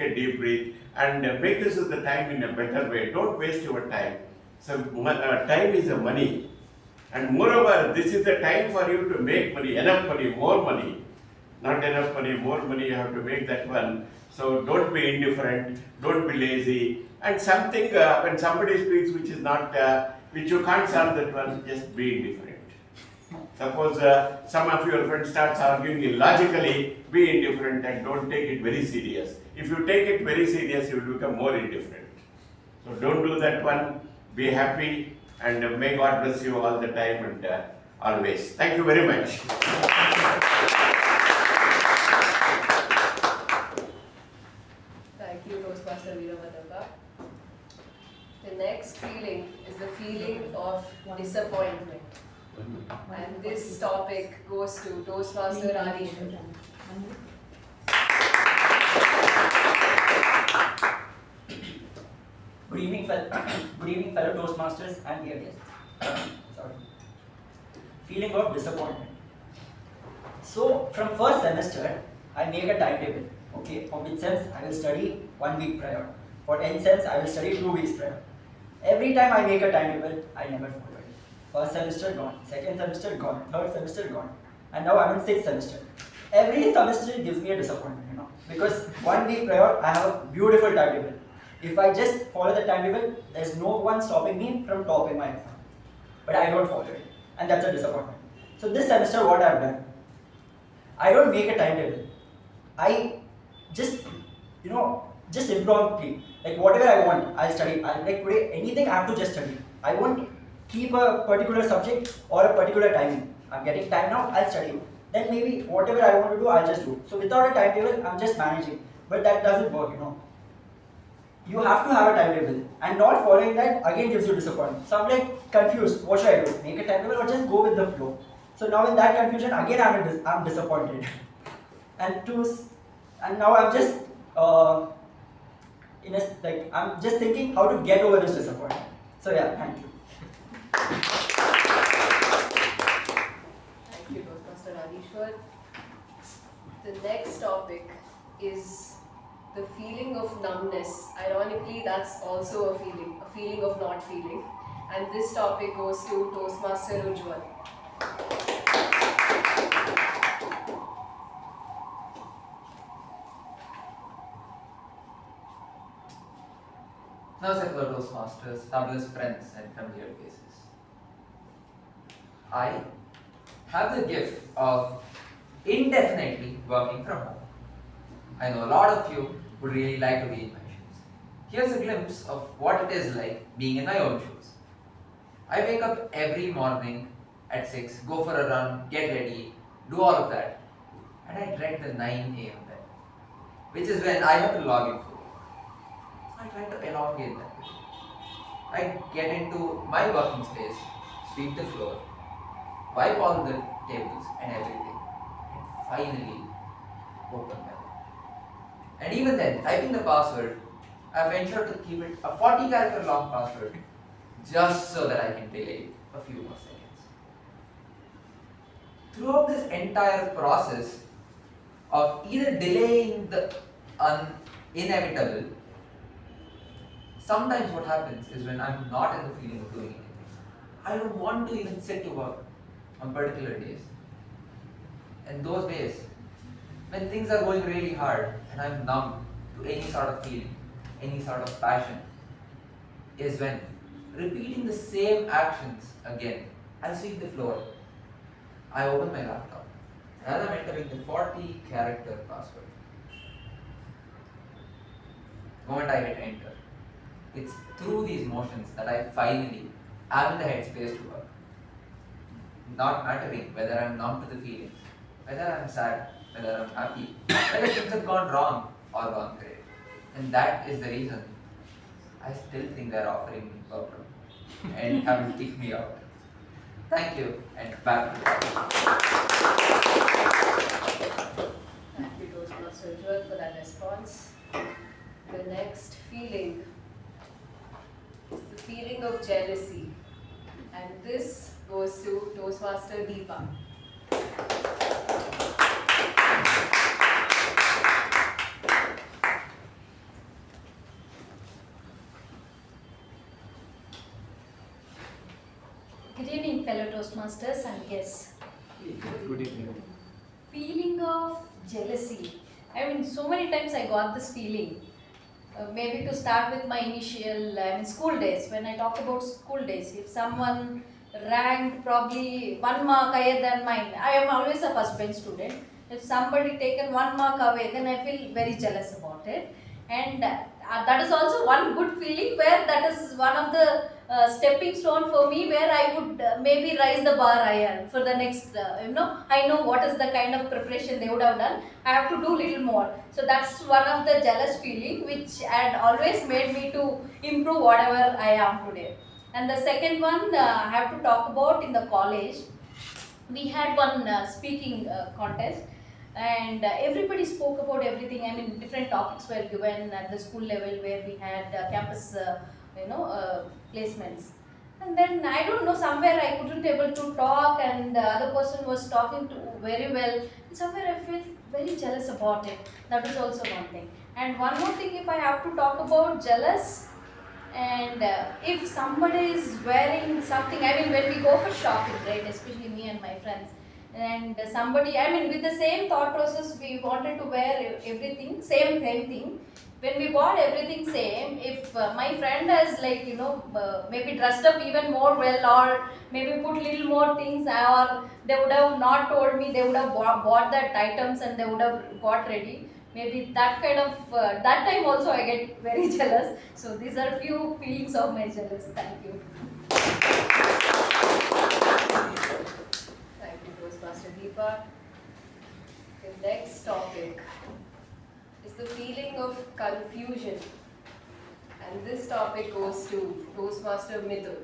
a deep breath and make use of the time in a better way. Don't waste your time. So time is a money, and moreover, this is the time for you to make money. Enough money, more money. Not enough money, more money. You have to make that one. So don't be indifferent, don't be lazy. And something, when somebody speaks which is not, which you can't solve that one, just be indifferent. Suppose some of your friends starts arguing illogically, be indifferent and don't take it very serious. If you take it very serious, you will become more indifferent. So don't do that one, be happy and may God bless you all the time and always. Thank you very much. Thank you, Toastmaster Veerabhadrappa. The next feeling is the feeling of disappointment. And this topic goes to Toastmaster Aadishwar. Good evening, fellow Toastmasters and dear guests. Sorry. Feeling of disappointment. So, from first semester, I make a timetable. Okay, for which sense I will study 1 week prior. For 10 cents, I will study 2 weeks prior. Every time I make a timetable, I never follow it. First semester gone, second semester gone, third semester gone, and now I'm in 6th semester. Every semester gives me a disappointment, because 1 week prior I have a beautiful timetable. If I just follow the timetable, there's no one stopping me from topping my exam. But I don't follow it, and that's a disappointment. So this semester, what I've done, I don't make a timetable. I just impromptu, like whatever I want, I'll study. Like today, anything I have to just study. I won't keep a particular subject or a particular timing. I'm getting time now, I'll study. Then maybe whatever I want to do, I'll just do. So without a timetable, I'm just managing. But that doesn't work, You have to have a timetable, and not following that again gives you disappointment. So I'm like confused. What should I do? Make a timetable or just go with the flow? So now in that confusion, again I'm disappointed. And now I'm just I'm just thinking how to get over this disappointment. So yeah, thank you. Thank you, Toastmaster Aadishwar. The next topic is the feeling of numbness. Ironically, that's also a feeling of not feeling. And this topic goes to Toastmaster Ujwal. Now, fellow Toastmasters, fabulous friends and familiar faces. I have the gift of indefinitely working from home. I know a lot of you would really like to be in my shoes. Here's a glimpse of what it is like being in my own shoes. I wake up every morning at 6, go for a run, get ready, do all of that. And I dread the 9 a.m. then, which is when I have to log in for work. I try to elongate that. I get into my working space, sweep the floor, wipe all the tables and everything, and finally open my laptop. And even then, typing the password, I've ensured to keep it a 40-character long password just so that I can delay a few more seconds. Throughout this entire process of either delaying the inevitable, sometimes what happens is when I'm not in the feeling of doing anything, I don't want to even sit to work on particular days. And those days, when things are going really hard and I'm numb to any sort of feeling, any sort of passion, is when repeating the same actions again, I sweep the floor, I open my laptop, and I'm entering the 40-character password. The moment I hit enter, it's through these motions that I finally am in the headspace to work. Not mattering whether I'm numb to the feelings, whether I'm sad, whether I'm happy, whether things have gone wrong or gone great. And that is the reason I still think they're offering me purple and haven't kicked me out. Thank you, and back to you. Thank you, Toastmaster Ujwal, for that response. The next feeling is the feeling of jealousy. And this goes to Toastmaster Deepa. Good evening, fellow Toastmasters and guests. Good evening. Feeling of jealousy. I mean, so many times I got this feeling. Maybe to start with my initial school days. When I talk about school days, if someone ranked probably 1 mark higher than mine, I am always a first bench student. If somebody taken 1 mark away, then I feel very jealous about it. And that is also one good feeling, where that is one of the stepping stone for me, where I would maybe rise the bar higher for the next, I know what is the kind of preparation they would have done. I have to do little more. So that's one of the jealous feeling which had always made me to improve whatever I am today. And the second one I have to talk about in the college. We had one speaking contest, and everybody spoke about everything. I mean, different topics were given at the school level, where we had campus placements. And then I don't know, somewhere I couldn't able to talk, and the other person was talking to very well. And somewhere I felt very jealous about it. That is also one thing. And one more thing, if I have to talk about jealous, and if somebody is wearing something, I mean, when we go for shopping, right, especially me and my friends, and somebody, I mean, with the same thought process, we wanted to wear everything, same thing. When we bought everything same, if my friend has maybe dressed up even more well, or maybe put little more things, or they would have not told me, they would have bought that items and they would have got ready. Maybe that kind of, that time also I get very jealous. So these are few feelings of my jealous. Thank you. Thank you, Toastmaster Deepa. The next topic is the feeling of confusion. And this topic goes to Toastmaster Midhun.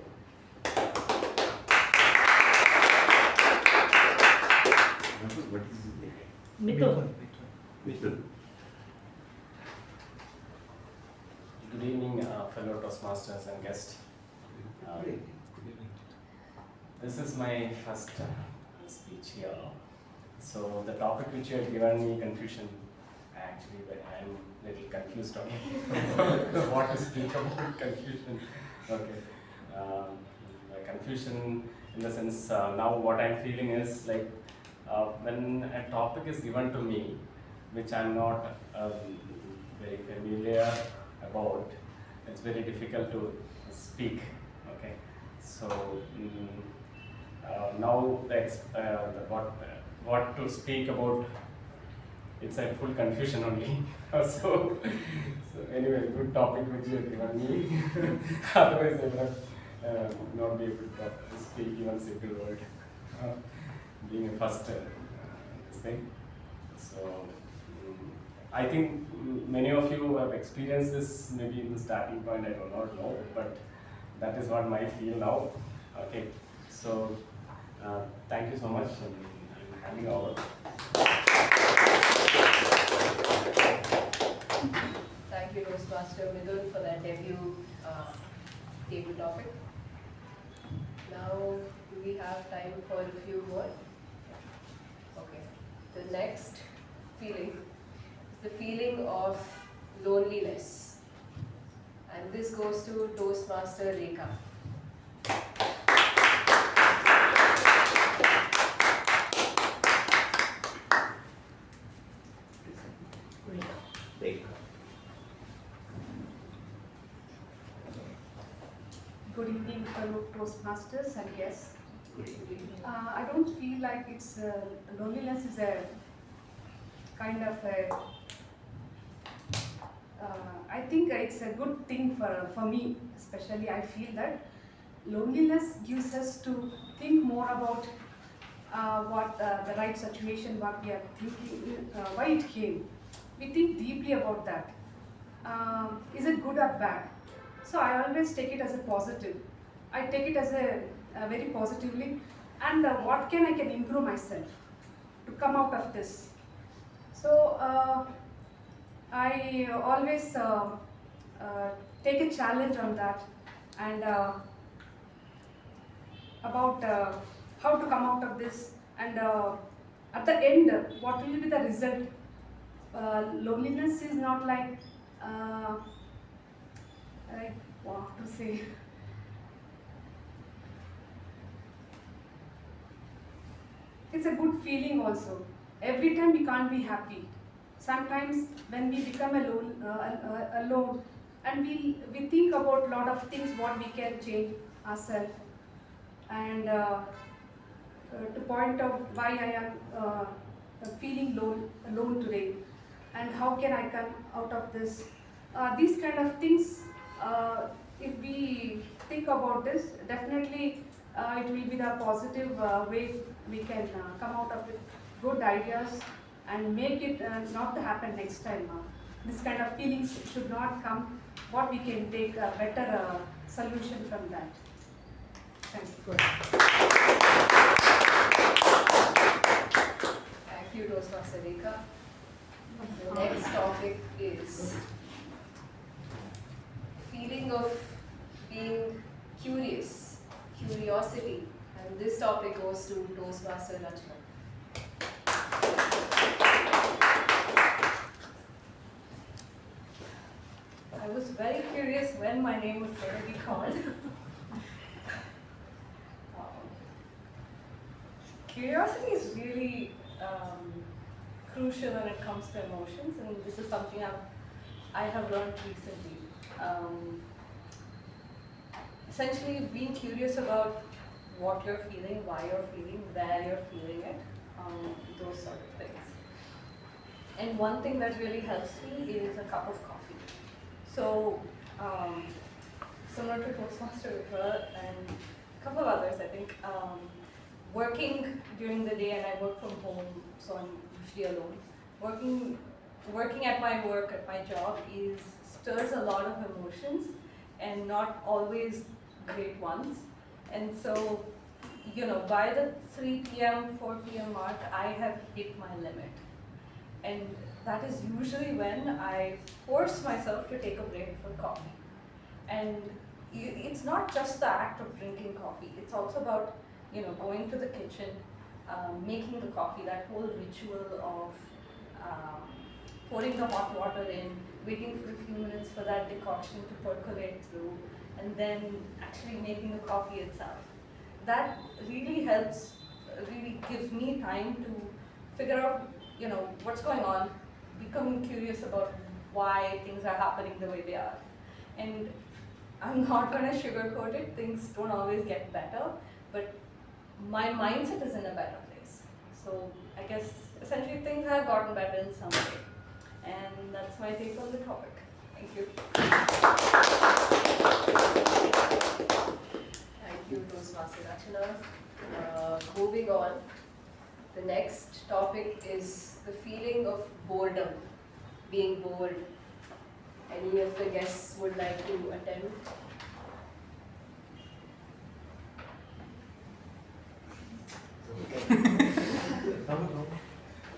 What is his name? Midhun. Midhun. Good evening, fellow Toastmasters and guests. This is my first speech here. So the topic which you had given me, confusion, actually I'm a little confused on what to speak about confusion. Okay. Confusion in the sense, now what I'm feeling is like, when a topic is given to me, which I'm not very familiar about, it's very difficult to speak. Okay, so now what to speak about it's a full confusion only. So anyway, good topic which you have given me. Otherwise, I would have not be able to speak even single word. Being a first thing. So I think many of you have experienced this maybe in the starting point, I do not know, but that is what my feel now. Okay, so thank you so much, and I'm handing over. Thank you, Toastmaster Midhun, for that debut table topic. Now, do we have time for a few more? Okay. The next feeling is the feeling of loneliness. And this goes to Toastmaster Rekha. Good evening, fellow Toastmasters and guests. I don't feel like it's loneliness is a kind of a. I think it's a good thing for me, especially. I feel that loneliness gives us to think more about what the right situation, what we are thinking, why it came. We think deeply about that. Is it good or bad? So I always take it as a positive. I take it as a very positively, and what can I can improve myself to come out of this. So I always take a challenge on that, and about how to come out of this, and at the end, what will be the result. Loneliness is not like what to say. It's a good feeling also. Every time we can't be happy. Sometimes when we become alone, and we think about a lot of things what we can change ourselves, and to point out why I am feeling alone today, and how can I come out of this. These kind of things, if we think about this, definitely it will be the positive way we can come out of it, good ideas, and make it not to happen next time. This kind of feelings should not come. What we can take a better solution from that. Thank you. Thank you, Toastmaster Rekha. The next topic is feeling of being curious, curiosity, and this topic goes to Toastmaster Rachana. I was very curious when my name was going to be called. Curiosity is really crucial when it comes to emotions, and this is something I have learned recently. Essentially, being curious about what you're feeling, why you're feeling, where you're feeling it, those sort of things. And one thing that really helps me is a cup of coffee. So, similar to Toastmaster and a couple of others, I think, working during the day, and I work from home, so I'm usually alone. Working at my work, at my job, stirs a lot of emotions, and not always great ones. And so, by the 3 p.m., 4 p.m. mark, I have hit my limit. And that is usually when I force myself to take a break for coffee. And it's not just the act of drinking coffee, it's also about going to the kitchen, making the coffee, that whole ritual of pouring the hot water in, waiting for a few minutes for that decoction to percolate through, and then actually making the coffee itself. That really helps, really gives me time to figure out what's going on, becoming curious about why things are happening the way they are. And I'm not going to sugarcoat it, things don't always get better, but my mindset is in a better place. So I guess essentially things have gotten better in some way. And that's my take on the topic. Thank you. Thank you, Toastmaster Rachana. Moving on, the next topic is the feeling of boredom, being bored. Any of the guests would like to attempt?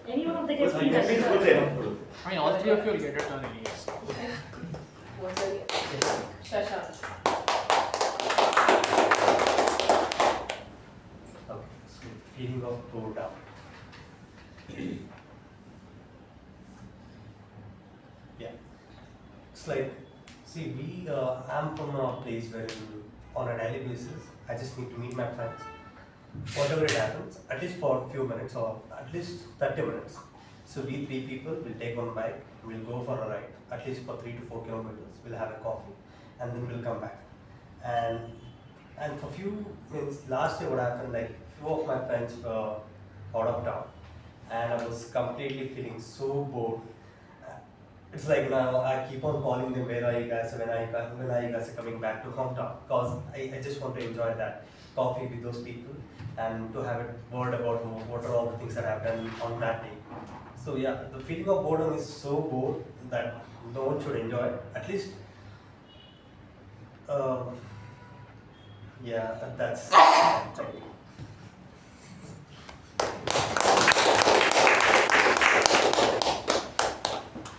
Any one of the guests, please Yes, attempt. go there. I mean, all three of you will get a turn anyways. What's the name? Shashank. Okay, so feeling of boredom. Yeah, it's like, see, I'm from a place where on a daily basis, I just need to meet my friends. Whatever it happens, at least for a few minutes or at least 30 minutes. So we three people will take one bike, we'll go for a ride, at least for 3 to 4 kilometers. We'll have a coffee, and then we'll come back. And for few means last year what happened, like few of my friends were out of town, and I was completely feeling so bored. It's like now I keep on calling them, where are you guys? When are you guys coming back to hometown? Because I just want to enjoy that coffee with those people and to have a word about what are all the things that happened on that day. So yeah, the feeling of boredom is so bored that no one should enjoy it. At least, yeah, that's.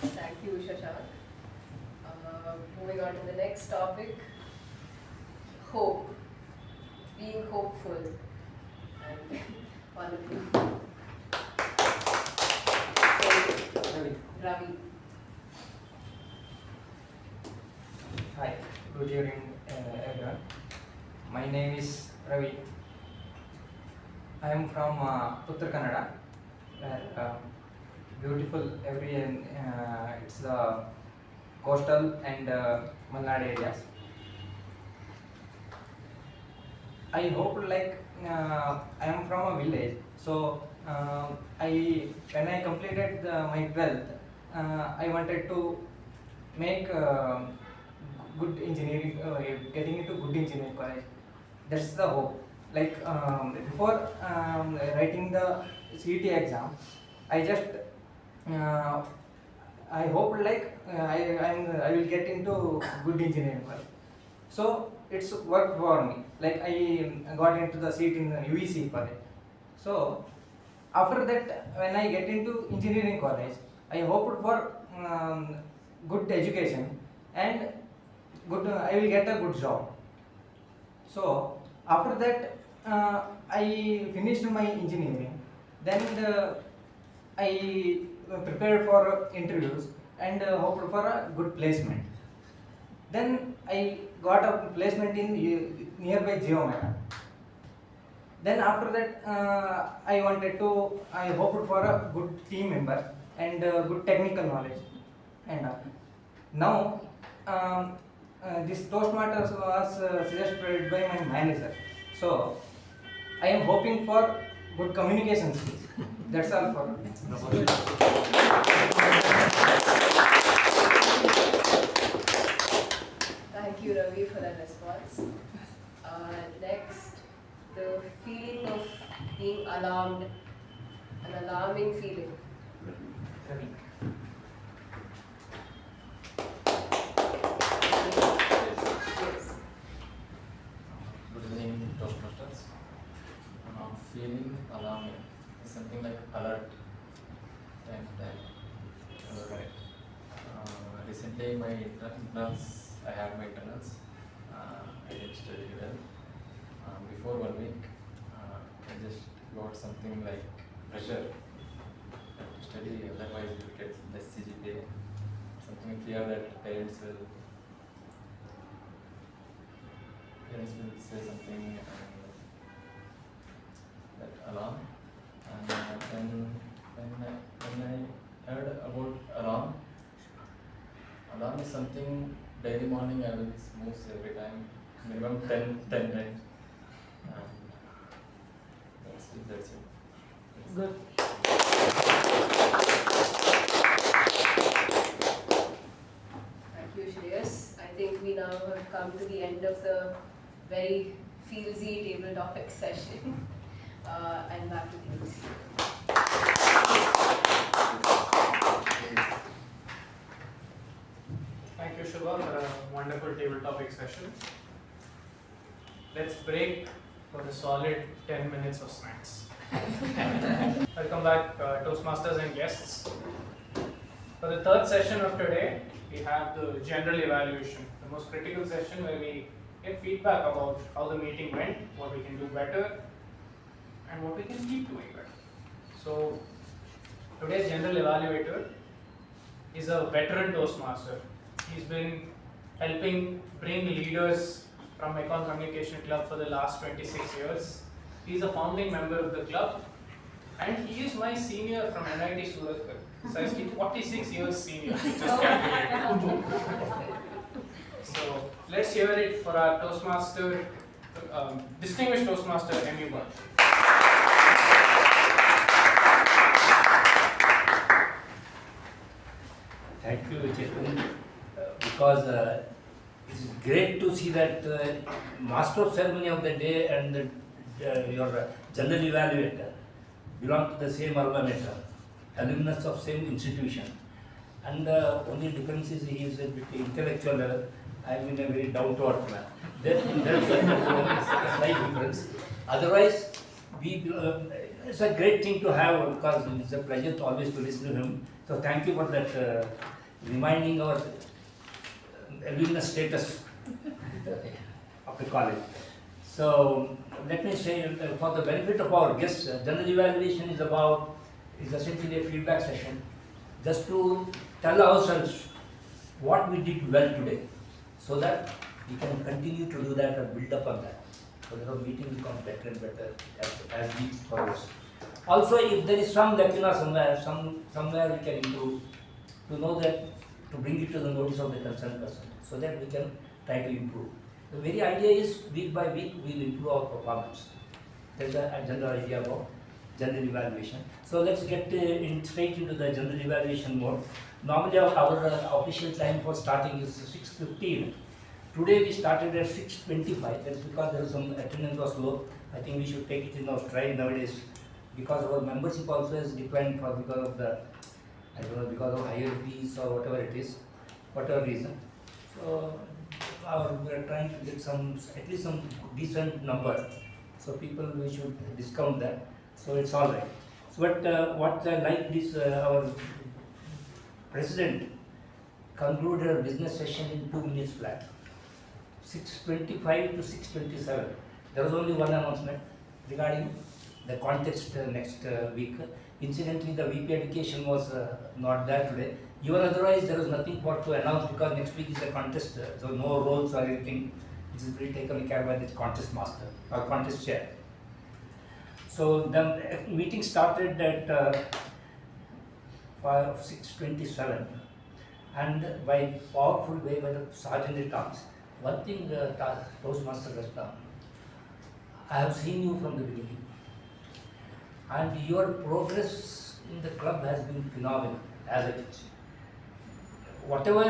Thank you, Shashank. Moving on to the next topic, hope. Being hopeful. And wonderful. So, Ravi. Hi, good evening everyone. My name is Ravi. I am from Uttar Kannada, where beautiful it's the coastal and Malnad areas. I hope like I am from a village, so when I completed my 12th, I wanted to make good engineering, getting into good engineering college. That's the hope. Like before writing the CET exam, I just I hope like I will get into good engineering college. So it's worked for me. Like I got into the seat in the UEC college. So after that, when I get into engineering college, I hoped for good education and good. I will get a good job. So after that, I finished my engineering. Then I prepared for interviews and hoped for a good placement. Then I got a placement in nearby Geomera. Then after that, I hoped for a good team member and good technical knowledge. And now, this Toastmasters was suggested by my manager. So I am hoping for good communication skills. That's all for me. Thank you, Ravi, for that response. Next, the feeling of being alarmed, an alarming feeling. Ravi. Yes. Good evening, Toastmasters. Feeling alarming is something like alert and correct. Recently, my internals, I had my internals. I didn't study well. Before 1 week, I just got something like pressure to study, otherwise you will get less CGPA. Something fear that parents will say something that alarm. And then when I heard about alarm is something daily morning I will snooze every time, minimum 10 times. And that's it. Good. Thank you, Shreyas. I think we now have come to the end of the very feelsy table topic session. And back to the MC. Thank you, Shuba, for a wonderful table topic session. Let's break for a solid 10 minutes of snacks. Welcome back, Toastmasters and guests. For the third session of today, we have the general evaluation, the most critical session where we get feedback about how the meeting went, what we can do better, and what we can keep doing better. So, today's general evaluator is a veteran Toastmaster. He's been helping bring leaders from Econ Communication Club for the last 26 years. He's a founding member of the club, and he is my senior from NIT Surat, precisely 46 years senior. Just calculated. So let's hear it for our Toastmaster, distinguished Toastmaster Bhat. Thank you, Chetan, because it's great to see that Master of Ceremony of the day and your General Evaluator belong to the same alma mater, alumnus of same institution. And only difference is he is a bit intellectual level, I am in a very down-to-earth man. That's a slight difference. Otherwise, it's a great thing to have because it's a pleasure to always to listen to him. So thank you for that reminding our alumnus status of the college. So let me say, for the benefit of our guests, general evaluation is essentially a feedback session, just to tell ourselves what we did well today, so that we can continue to do that and build up on that, so that our meeting becomes better and better as we progress. Also, if there is some lacuna somewhere we can improve, to know that, to bring it to the notice of the concerned person, so that we can try to improve. The very idea is, week by week, we will improve our performance. That's a general idea about general evaluation. So let's get straight into the general evaluation mode. Normally our official time for starting is 6:15. Today we started at 6:25. That's because there was some attendance was low. I think we should take it in our stride nowadays, because our membership also has declined because of the, I don't know, because of higher fees or whatever it is, whatever reason. So we are trying to get at least some decent number. So people, we should discount that. So it's all right. So what I like is our president concluded a business session in 2 minutes flat. 6:25 to 6:27. There was only one announcement regarding the contest next week. Incidentally, the VP education was not there today. Even otherwise, there was nothing for to announce, because next week is a contest, so no roles or anything. It is really taken care by the contest master or contest chair. So the meeting started at 6:27, and by powerful way by the sergeant at arms. One thing Toastmaster has done, I have seen you from the beginning, and your progress in the club has been phenomenal, as it is. Whatever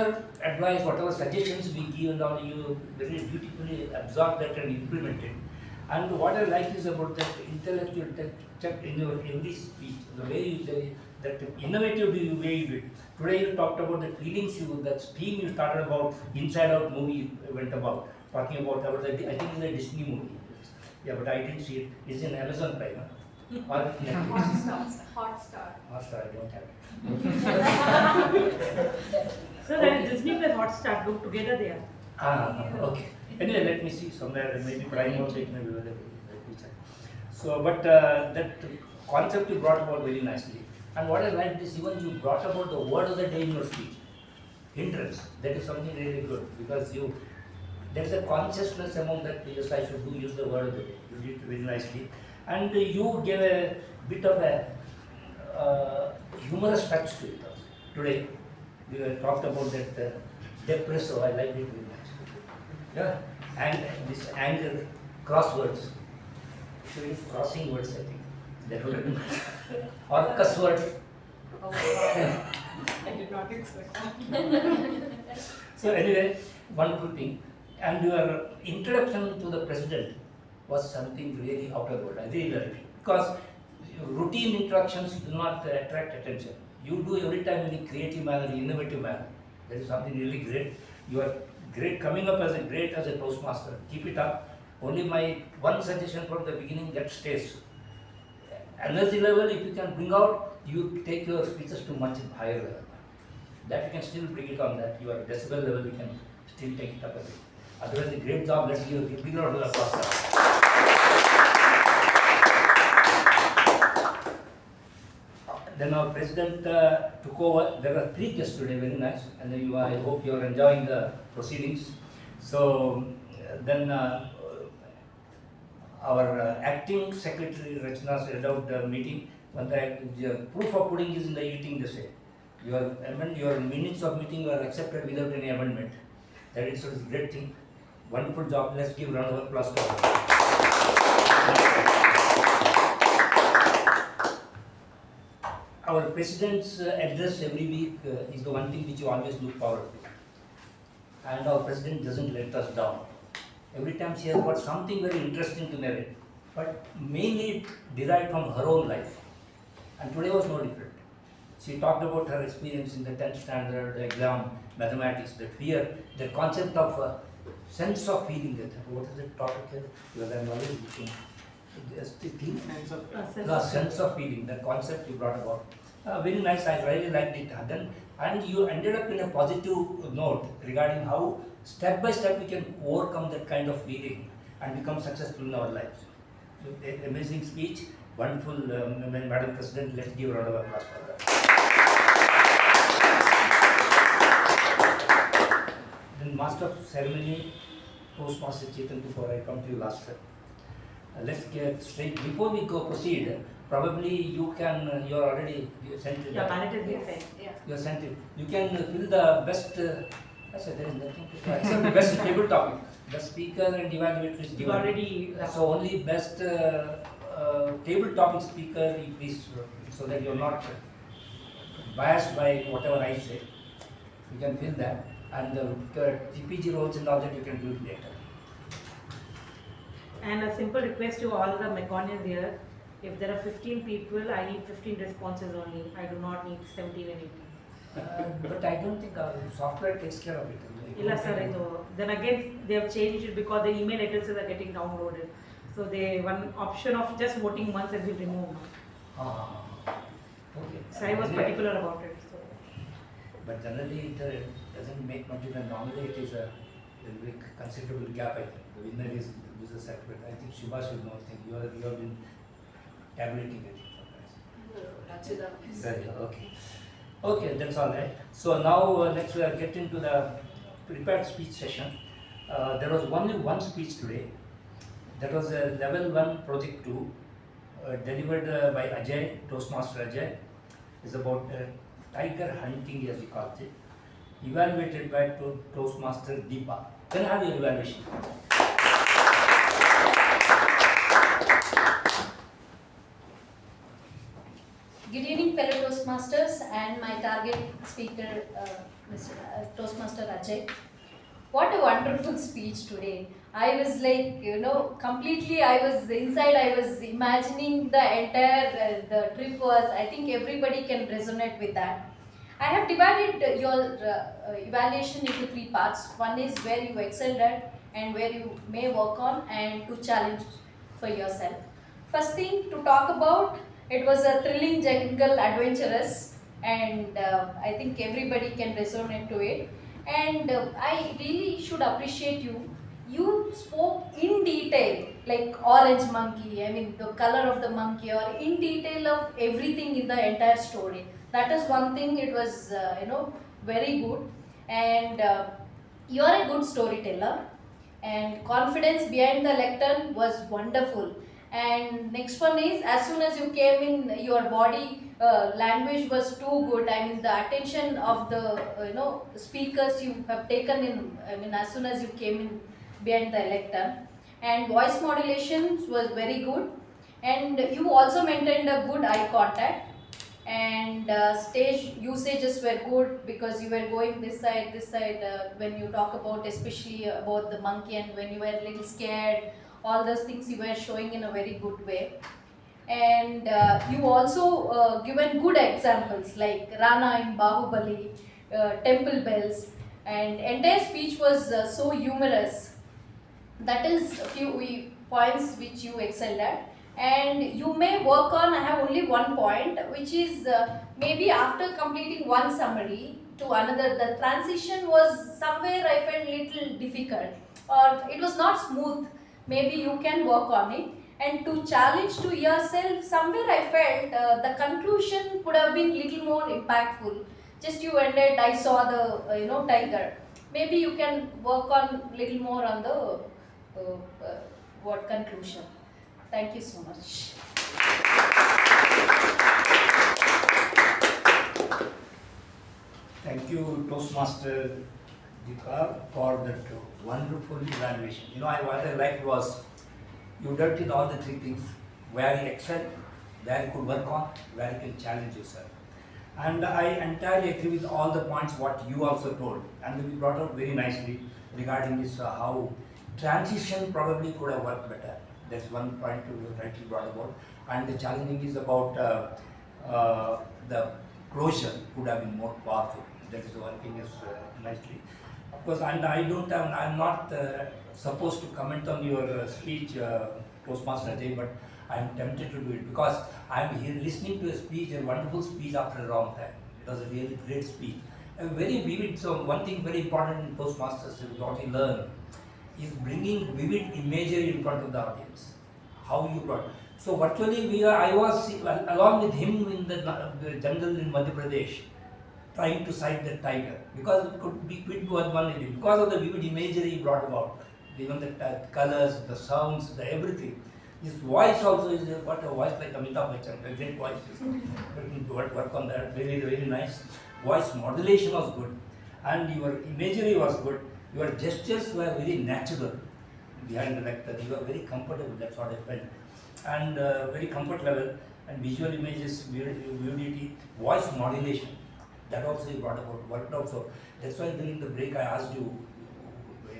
advice, whatever suggestions we give, and all, you very beautifully absorb that and implement it. And what I like is about that intellectual touch in your every speech, the way you say, that innovative way you did. Today you talked about the feelings, that theme you started about, Inside Out movie went about, talking about I think it's a Disney movie. Yeah, but I didn't see it. It's in Amazon Prime, huh? Or Netflix. Hotstar. Hotstar, I don't have it. So that Disney plus Hotstar go together there. Okay. Anyway, let me see somewhere, maybe Prime also it may be available. Let me check. So, but that concept you brought about very nicely. And what I liked is, even you brought about the word of the day in your speech. Interest. That is something really good, because there is a consciousness among that, yes, I should use the word of the day. You did it very nicely. And you gave a bit of a humorous touch to it also. Today, we talked about that depresso, I like it very much. Yeah, and this anger, crosswords, so it's crossing words, I think. That would have been or cuss words. Oh, wow. I did not expect that. So anyway, wonderful thing. And your introduction to the president was something really out of the world. I really liked it. Because routine introductions do not attract attention. You do every time in a creative manner, innovative manner. That is something really great. You are great, coming up as a Toastmaster. Keep it up. Only my one suggestion from the beginning, that stays. Energy level, if you can bring out, you take your speeches to much higher level. That you can still bring it on that. Your decibel level, you can still take it up a bit. Otherwise, a great job. Let's give a big round of applause. Then our president took over. There were 3 guests today, very nice. And then I hope you are enjoying the proceedings. So then our acting secretary Rachana read out the meeting. One time, proof of pudding is in the eating, they say. Your minutes of meeting were accepted without any amendment. That is a great thing. Wonderful job. Let's give a round of applause to her. Our president's address every week is the one thing which you always look forward to. And our president doesn't let us down. Every time she has got something very interesting to narrate, but mainly derived from her own life. And today was no different. She talked about her experience in the 10th standard exam, mathematics, the fear, the concept of sense of feeling. What is the topic? Because I'm always looking. Sense of feeling, the concept you brought about. Very nice, I really liked it. And you ended up in a positive note regarding how step by step we can overcome that kind of feeling and become successful in our lives. So, amazing speech, wonderful, Madam President. Let's give a round of applause for that. Then Master of Ceremony, Toastmaster Chetan, before I come to you last time. Let's get straight. Before we go proceed, probably you can, you sent it. Yeah, ballot is being sent. Yeah. You sent it. You can fill the best, I said there is nothing to except the best table topic. The speaker and evaluator is given. Already. So only best table topic speaker, you please, so that you are not biased by whatever I say. You can fill that. And the TPG roles and all that you can do it later. And a simple request to all the Meconians here, if there are 15 people, I need 15 responses only. I do not need 17 and 18. But I don't think our software takes care of it. Illa sir, then again they have changed it because the email addresses are getting downloaded. So they one option of just voting once has been removed. Okay. So I was particular about it. So. But generally it doesn't make much difference. Normally it is a very considerable gap, I think. The winner is the certificate. I think Shuba should know. I think you have been tabulating it. Okay. Okay, that's all right. So now next we are getting to the prepared speech session. There was only one speech today. That was a level 1 project 2 delivered by Ajay, Toastmaster Ajay. It's about tiger hunting, as he calls it. Evaluated by Toastmaster Deepa. Can I have your evaluation? Good evening, fellow Toastmasters and my target speaker, Mr. Toastmaster Ajay. What a wonderful speech today. I was like, completely, I was imagining the entire, the trip was, I think everybody can resonate with that. I have divided your evaluation into 3 parts. One is where you excelled at and where you may work on, and to challenge for yourself. First thing to talk about, it was a thrilling jungle adventurous, and I think everybody can resonate to it. And I really should appreciate you. You spoke in detail, like orange monkey, I mean the color of the monkey, or in detail of everything in the entire story. That is one thing, it was, very good. And you are a good storyteller. And confidence behind the lectern was wonderful. And next one is, as soon as you came in, your body language was too good. I mean, the attention of the speakers you have taken in. I mean, as soon as you came in behind the lectern, and voice modulations was very good. And you also maintained a good eye contact, and stage usages were good because you were going this side when you talk about, especially about the monkey, and when you were a little scared, all those things you were showing in a very good way. And you also given good examples like Rana in Bahubali, temple bells, and entire speech was so humorous. That is a few points which you excelled at. And you may work on, I have only one point, which is maybe after completing one summary to another, the transition was somewhere I felt little difficult, or it was not smooth. Maybe you can work on it. And to challenge to yourself, somewhere I felt the conclusion could have been little more impactful. Just you ended, I saw the tiger. Maybe you can work on little more on the what conclusion. Thank you so much. Thank you, Toastmaster Deepa, for that wonderful evaluation. What I liked was you dealt in all the three things: where you excel, where you could work on, where you can challenge yourself. And I entirely agree with all the points what you also told, and we brought out very nicely regarding this how transition probably could have worked better. That's one point you rightly brought about. And the challenging is about the closure could have been more powerful. That is one thing is nicely. Of course, and I'm not supposed to comment on your speech, Toastmaster Ajay, but I'm tempted to do it because I'm here listening to a speech, a wonderful speech after a long time. It was a really great speech. A very vivid, so one thing very important in Toastmasters is what you learn is bringing vivid imagery in front of the audience. How you brought. So virtually I was along with him in the jungle in Madhya Pradesh, trying to sight the tiger because it could be quit with one idiom because of the vivid imagery he brought about, even the colors, the sounds, the everything. His voice also is what a voice like Amitabh Bachchan, a great voice. Work on that, very very nice. Voice modulation was good, and your imagery was good. Your gestures were very natural behind the lecture. You were very comfortable. That's what I felt, and very comfort level and visual images, vividity, voice modulation. That also you brought about, worked out. So that's why during the break I asked you,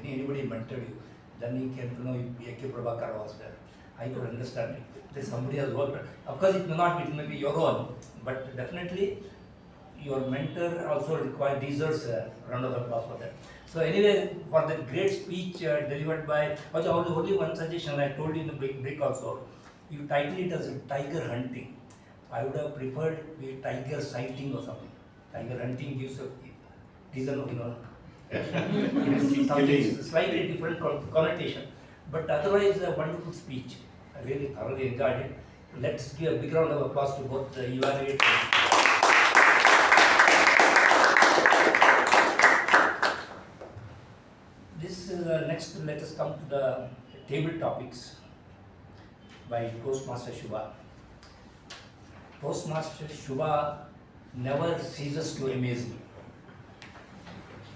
anybody mentored you. Then you came to know A.K. Prabhakar was there. I could understand it. That somebody has worked. Of course, it may not be, it may be your own, but definitely your mentor also deserves a round of applause for that. So anyway, for that great speech delivered by, only one suggestion I told you in the break also, you title it as tiger hunting. I would have preferred a tiger sighting or something. Tiger hunting gives a reason, something slightly different connotation. But otherwise, a wonderful speech. I really thoroughly enjoyed it. Let's give a big round of applause to both the evaluators. This next, let us come to the table topics by Toastmaster Shuba. Toastmaster Shuba never ceases to amaze me.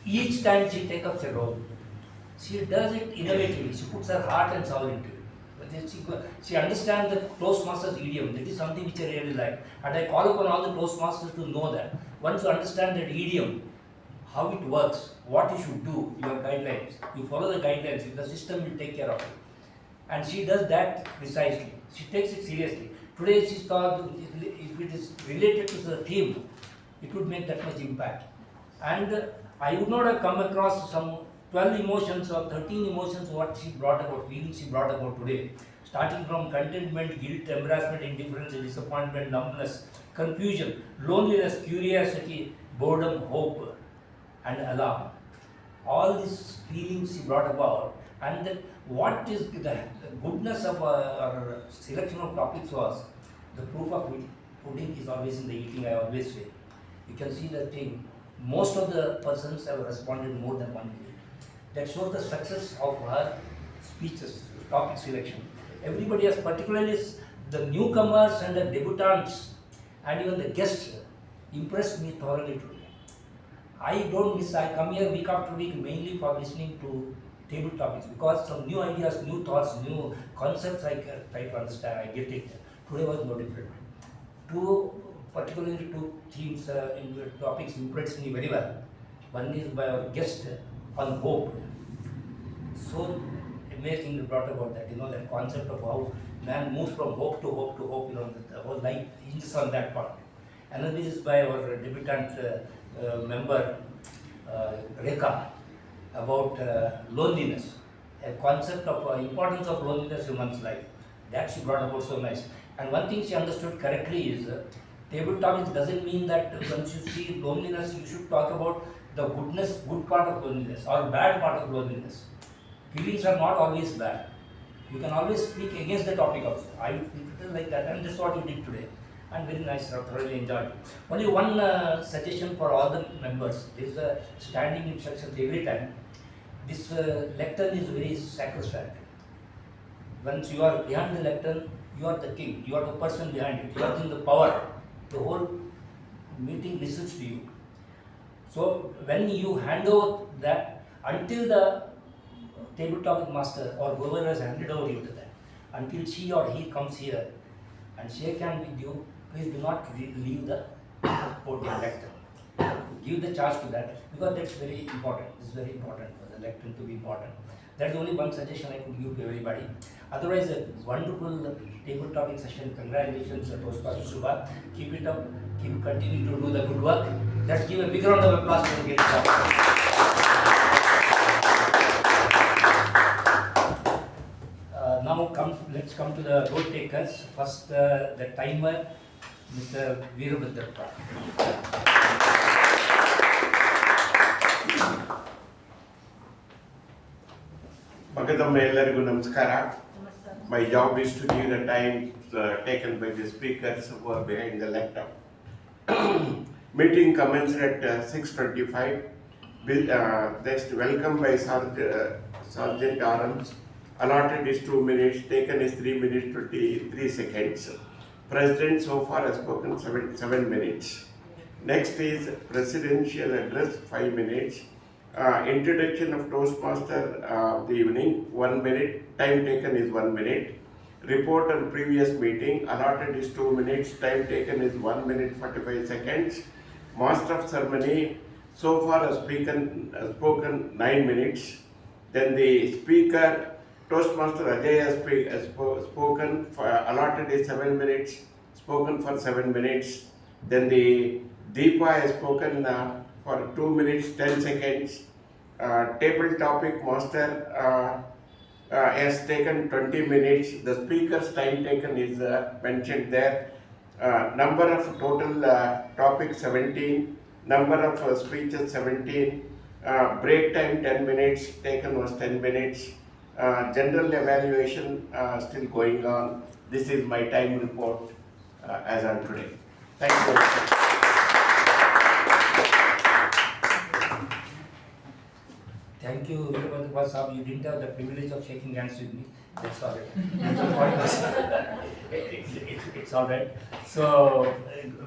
Each time she takes up a role, she does it innovatively. She puts her heart and soul into it. But she understands the Toastmasters idiom. That is something which I really like. And I call upon all the Toastmasters to know that. Once you understand that idiom, how it works, what you should do, your guidelines, you follow the guidelines, the system will take care of it. And she does that precisely. She takes it seriously. Today she thought if it is related to the theme, it would make that much impact. And I would not have come across some 12 emotions or 13 emotions what she brought about, feelings she brought about today. Starting from contentment, guilt, embarrassment, indifference, disappointment, numbness, confusion, loneliness, curiosity, boredom, hope, and alarm. All these feelings she brought about, and then what is the goodness of our selection of topics was the proof of pudding is always in the eating, I always say. You can see the thing. Most of the persons have responded more than 1 minute. That shows the success of her speeches, topic selection. Everybody has, particularly the newcomers and the debutants and even the guests, impressed me thoroughly today. I don't miss, I come here week after week mainly for listening to table topics, because some new ideas, new thoughts, new concepts I try to understand, I get it. Today was no different. Particularly two themes, topics impressed me very well. One is by our guest on hope. So amazingly brought about that, that concept of how man moves from hope to hope to hope, the whole life hinges on that part. Another is by our debutant member, Rekha, about loneliness, a concept of importance of loneliness in one's life. That she brought about so nice. And one thing she understood correctly is table topics doesn't mean that once you see loneliness, you should talk about the good part of loneliness or bad part of loneliness. Feelings are not always bad. You can always speak against the topic also. I feel like that, and that's what you did today. And very nice, I thoroughly enjoyed it. Only one suggestion for all the members. There is a standing instructions every time. This lectern is very sacrosanct. Once you are behind the lectern, you are the king. You are the person behind it. You are in the power. The whole meeting listens to you. So when you hand over that, until the table topic master or whoever has handed over you to that, until she or he comes here and shake hands with you, please do not leave the podium lectern. Give the charge to that, because that's very important. It's very important for the lectern to be important. That's only one suggestion I could give to everybody. Otherwise, a wonderful table topic session. Congratulations, Toastmasters Shuba. Keep it up. Continue to do the good work. Let's give a big round of applause for the great job. Let's come to the road takers. First, the timer, Mr. Veerabhadrappa. Bhagadamme ellarigu namaskara. My job is to give the time taken by the speakers who are behind the lectern. Meeting commenced at 6:25. Just welcome by Sergeant Arms. Allotted is 2 minutes, taken is 3 minutes 23 seconds. President so far has spoken 7 minutes. Next is presidential address, 5 minutes. Introduction of Toastmaster of the evening, 1 minute. Time taken is 1 minute. Report on previous meeting, allotted is 2 minutes. Time taken is 1 minute 45 seconds. Master of ceremony so far has spoken 9 minutes. Then the speaker, Toastmaster Ajay has spoken for allotted is 7 minutes, spoken for 7 minutes. Then the Deepa has spoken for 2 minutes 10 seconds. Table topic master has taken 20 minutes. The speaker's time taken is mentioned there. Number of total topics 17. Number of speeches 17. Break time 10 minutes. Taken was 10 minutes. General evaluation still going on. This is my time report as on today. Thank you. Thank you, Veerabhadrappa. You didn't have the privilege of shaking hands with me. That's all right. It's all right. So,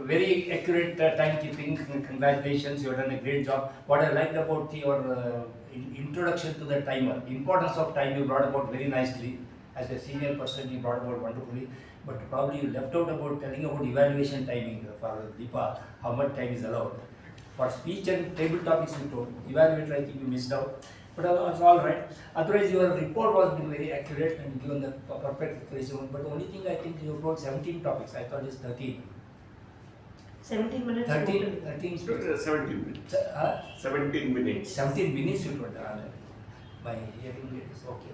very accurate timekeeping. Congratulations, you have done a great job. What I liked about your introduction to the timer, importance of time you brought about very nicely. As a senior person, you brought about wonderfully. But probably you left out about telling about evaluation timing for Deepa, how much time is allowed. For speech and table topics you told, evaluator I think you missed out, but it's all right. Otherwise your report was been very accurate and given the perfect accuracy. But the only thing I think you wrote 17 topics, I thought it's 13. 17 minutes. 13 speeches. 17 minutes. 17 minutes. 17 minutes you told. My hearing is okay.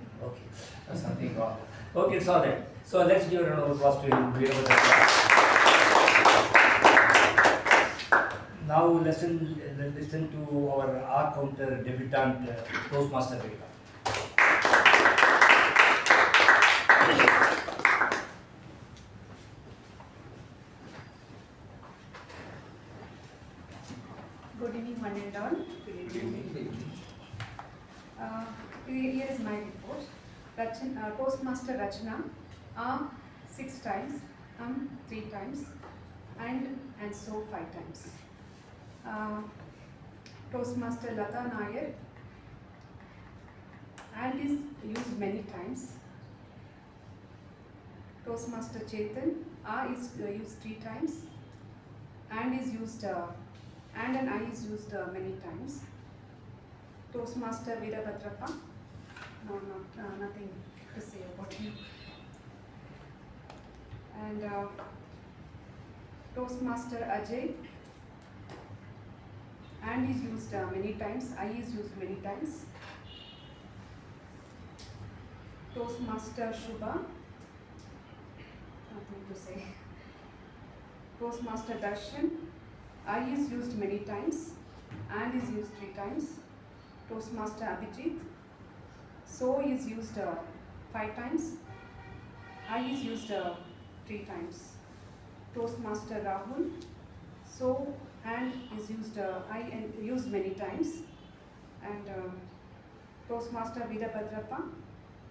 There's something wrong. Okay, it's all right. So let's give a round of applause to him. Now listen to our R counter debutant Toastmaster Rekha. Good evening, one and all. Here is my report. Toastmaster Rachana, 6 times, 3 times, and so 5 times. Toastmaster Latha, and is used many times. Toastmaster Chetan, is used 3 times and is used and an I is used many times. Toastmaster Veerabhadrappa, nothing to say about him. And Toastmaster Ajay, and is used many times, I is used many times. Toastmaster Shuba, nothing to say. Toastmaster Darshan, I is used many times and is used 3 times. Toastmaster Abhijit, so is used 5 times, I is used 3 times. Toastmaster Rahul, so and is used I and used many times. And Toastmaster Veerabhadrappa,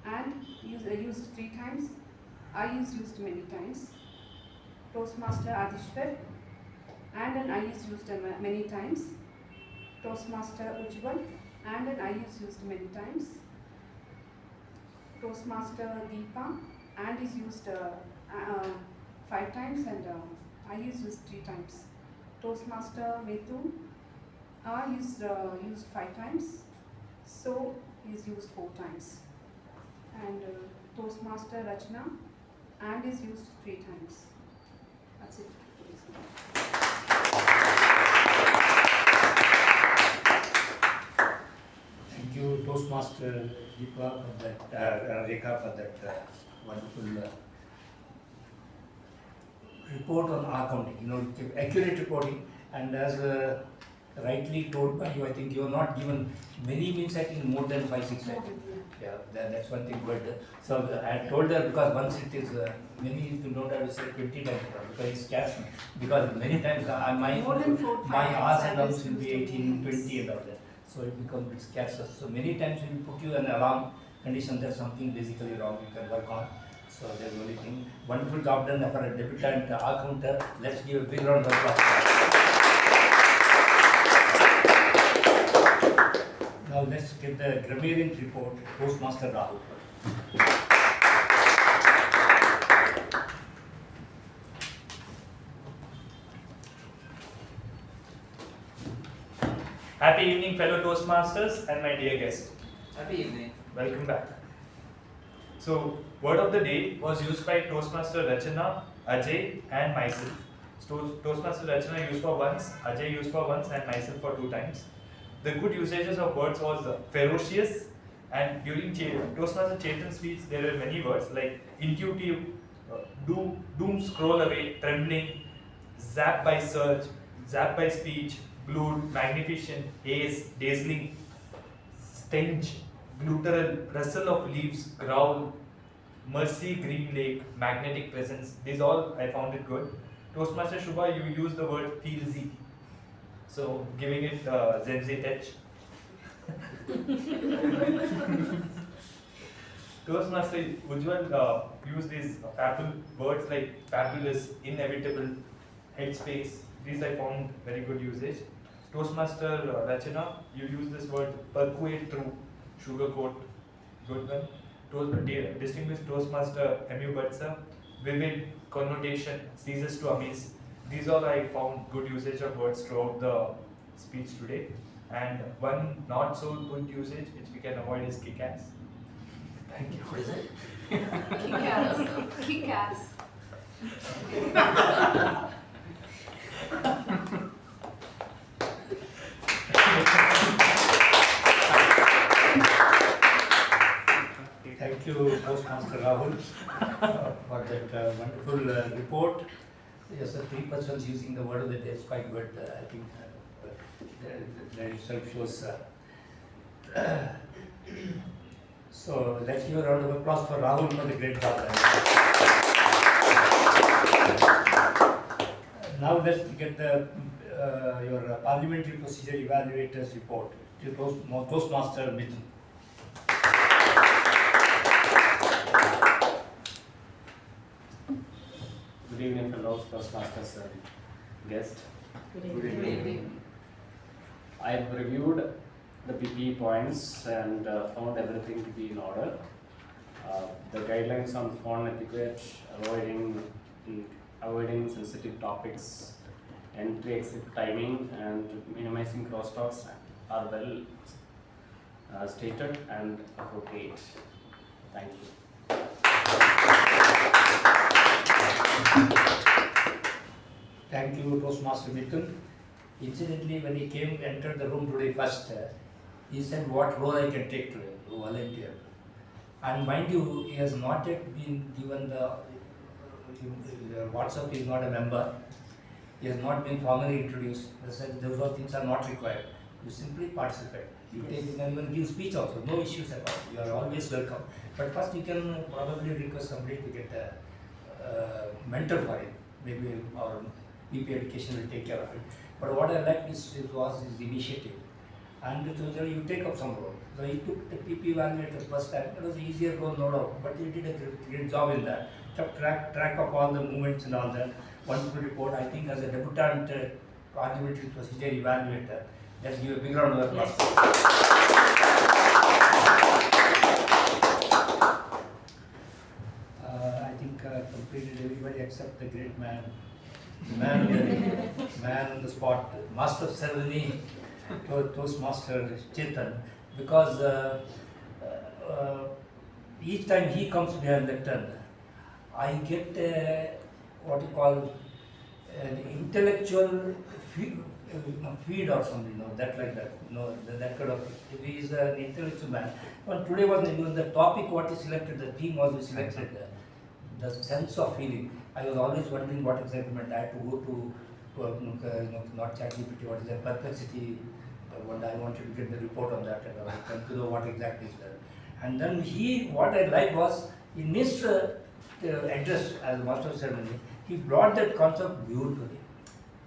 and used 3 times, I is used many times. Toastmaster Aadishwar, and an I is used many times. Toastmaster Ujwal, and an I is used many times. Toastmaster Deepa, and is used 5 times, and I is used 3 times. Toastmaster Midhun, is used 5 times, so is used 4 times. And Toastmaster Rachana, and is used 3 times. That's it. Thank you, Toastmaster Deepa, for that, Rekha, for that wonderful report on our counting. Accurate reporting, and as rightly told by you, I think you are not given many means, I think more than 5-6 times. Yeah, that's one thing good. So I told her, because once it is, many you don't have to say 20 times, because it's cash. Because many times my hours and hours will be 18, 20 and all that. So it becomes, it's cash. So many times we put you an alarm condition, there's something basically wrong you can work on. So that's the only thing. Wonderful job done for a debutant counter. Let's give a big round of applause. Now let's get the Grammarian report, Toastmaster Rahul. Happy evening, fellow Toastmasters and my dear guest. Happy evening. Welcome back. So, word of the day was used by Toastmaster Rachana, Ajay, and myself. Toastmaster Rachana used for once, Ajay used for once, and myself for 2 times. The good usages of words was ferocious, and during Toastmaster Chetan's speech there were many words like intuitive, doom scroll away, trembling, zap by surge, zap by speech, glued, magnificent, haze, dazzling, stench, gluteral, rustle of leaves, growl, mercy, green lake, magnetic presence. These all I found it good. Toastmaster Shuba, you used the word feelsy. So, giving it Gen Z touch. Toastmaster Ujwal used these words like fabulous, inevitable, headspace. These I found very good usage. Toastmaster Rachana, you use this word percolate through, sugarcoat, good one. Distinguished Toastmaster Emu Batsa, vivid, connotation, ceases to amaze. These all I found good usage of words throughout the speech today. And one not so good usage which we can avoid is kick-ass. Thank you. What is it? Kick-ass. Kick-ass. Thank you, Toastmaster Rahul, for that wonderful report. Yes, 3 persons using the word of the day is quite good. I think that itself shows. So let's give a round of applause for Rahul for the great job. Now let's get the your parliamentary procedure evaluators report to Toastmaster Midhun. Good evening, fellow Toastmasters and guests. Good evening. I have reviewed the PP points and found everything to be in order. The guidelines on phone etiquette, avoiding sensitive topics, entry-exit timing, and minimizing crosstalks are well stated and appropriate. Thank you. Thank you, Toastmaster Midhun. Incidentally, when he entered the room today first, he said what role I can take today, volunteer. And mind you, he has not yet been given the WhatsApp, he is not a member. He has not been formally introduced. Those all things are not required. You simply participate. You can even give speech also, no issues at all. You are always welcome. But first you can probably request somebody to get a mentor for it. Maybe our BP education will take care of it. But what I like was his initiative. And so you take up some role. So he took the PP evaluator first time. It was an easier role, no doubt. But he did a great job in that. Kept track of all the movements and all that. Wonderful report. I think as a debutant parliamentary procedure evaluator, let's give a big round of applause. I think completed everybody except the great man. Man on the spot, master of ceremony, Toastmaster Chetan, because each time he comes behind the lectern, I get what you call an intellectual feed or something, that like that, that kind of thing. He is an intellectual man. But today was the topic what he selected, the theme was selected, the sense of feeling. I was always wondering what exactly meant. I had to go to not ChatGPT, what is that, perplexity. I wanted to get the report on that and I come to know what exactly is there. And then what I liked was, in his address as Master of Ceremony, he brought that concept beautifully,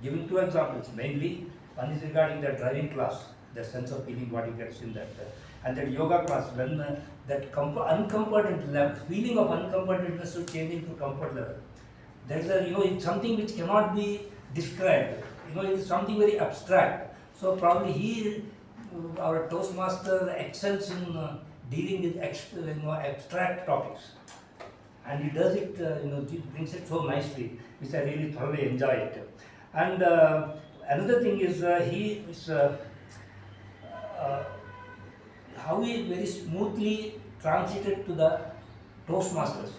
giving two examples. Mainly, one is regarding the driving class, the sense of feeling what he gets in that, and that yoga class, when that uncomforted level, feeling of uncomfortedness to change into comfort level. There's it's something which cannot be described. It's something very abstract. So probably our Toastmaster excels in dealing with abstract topics, and he does it. He brings it so nicely, which I really thoroughly enjoy it. And another thing is how he very smoothly transited to the Toastmasters.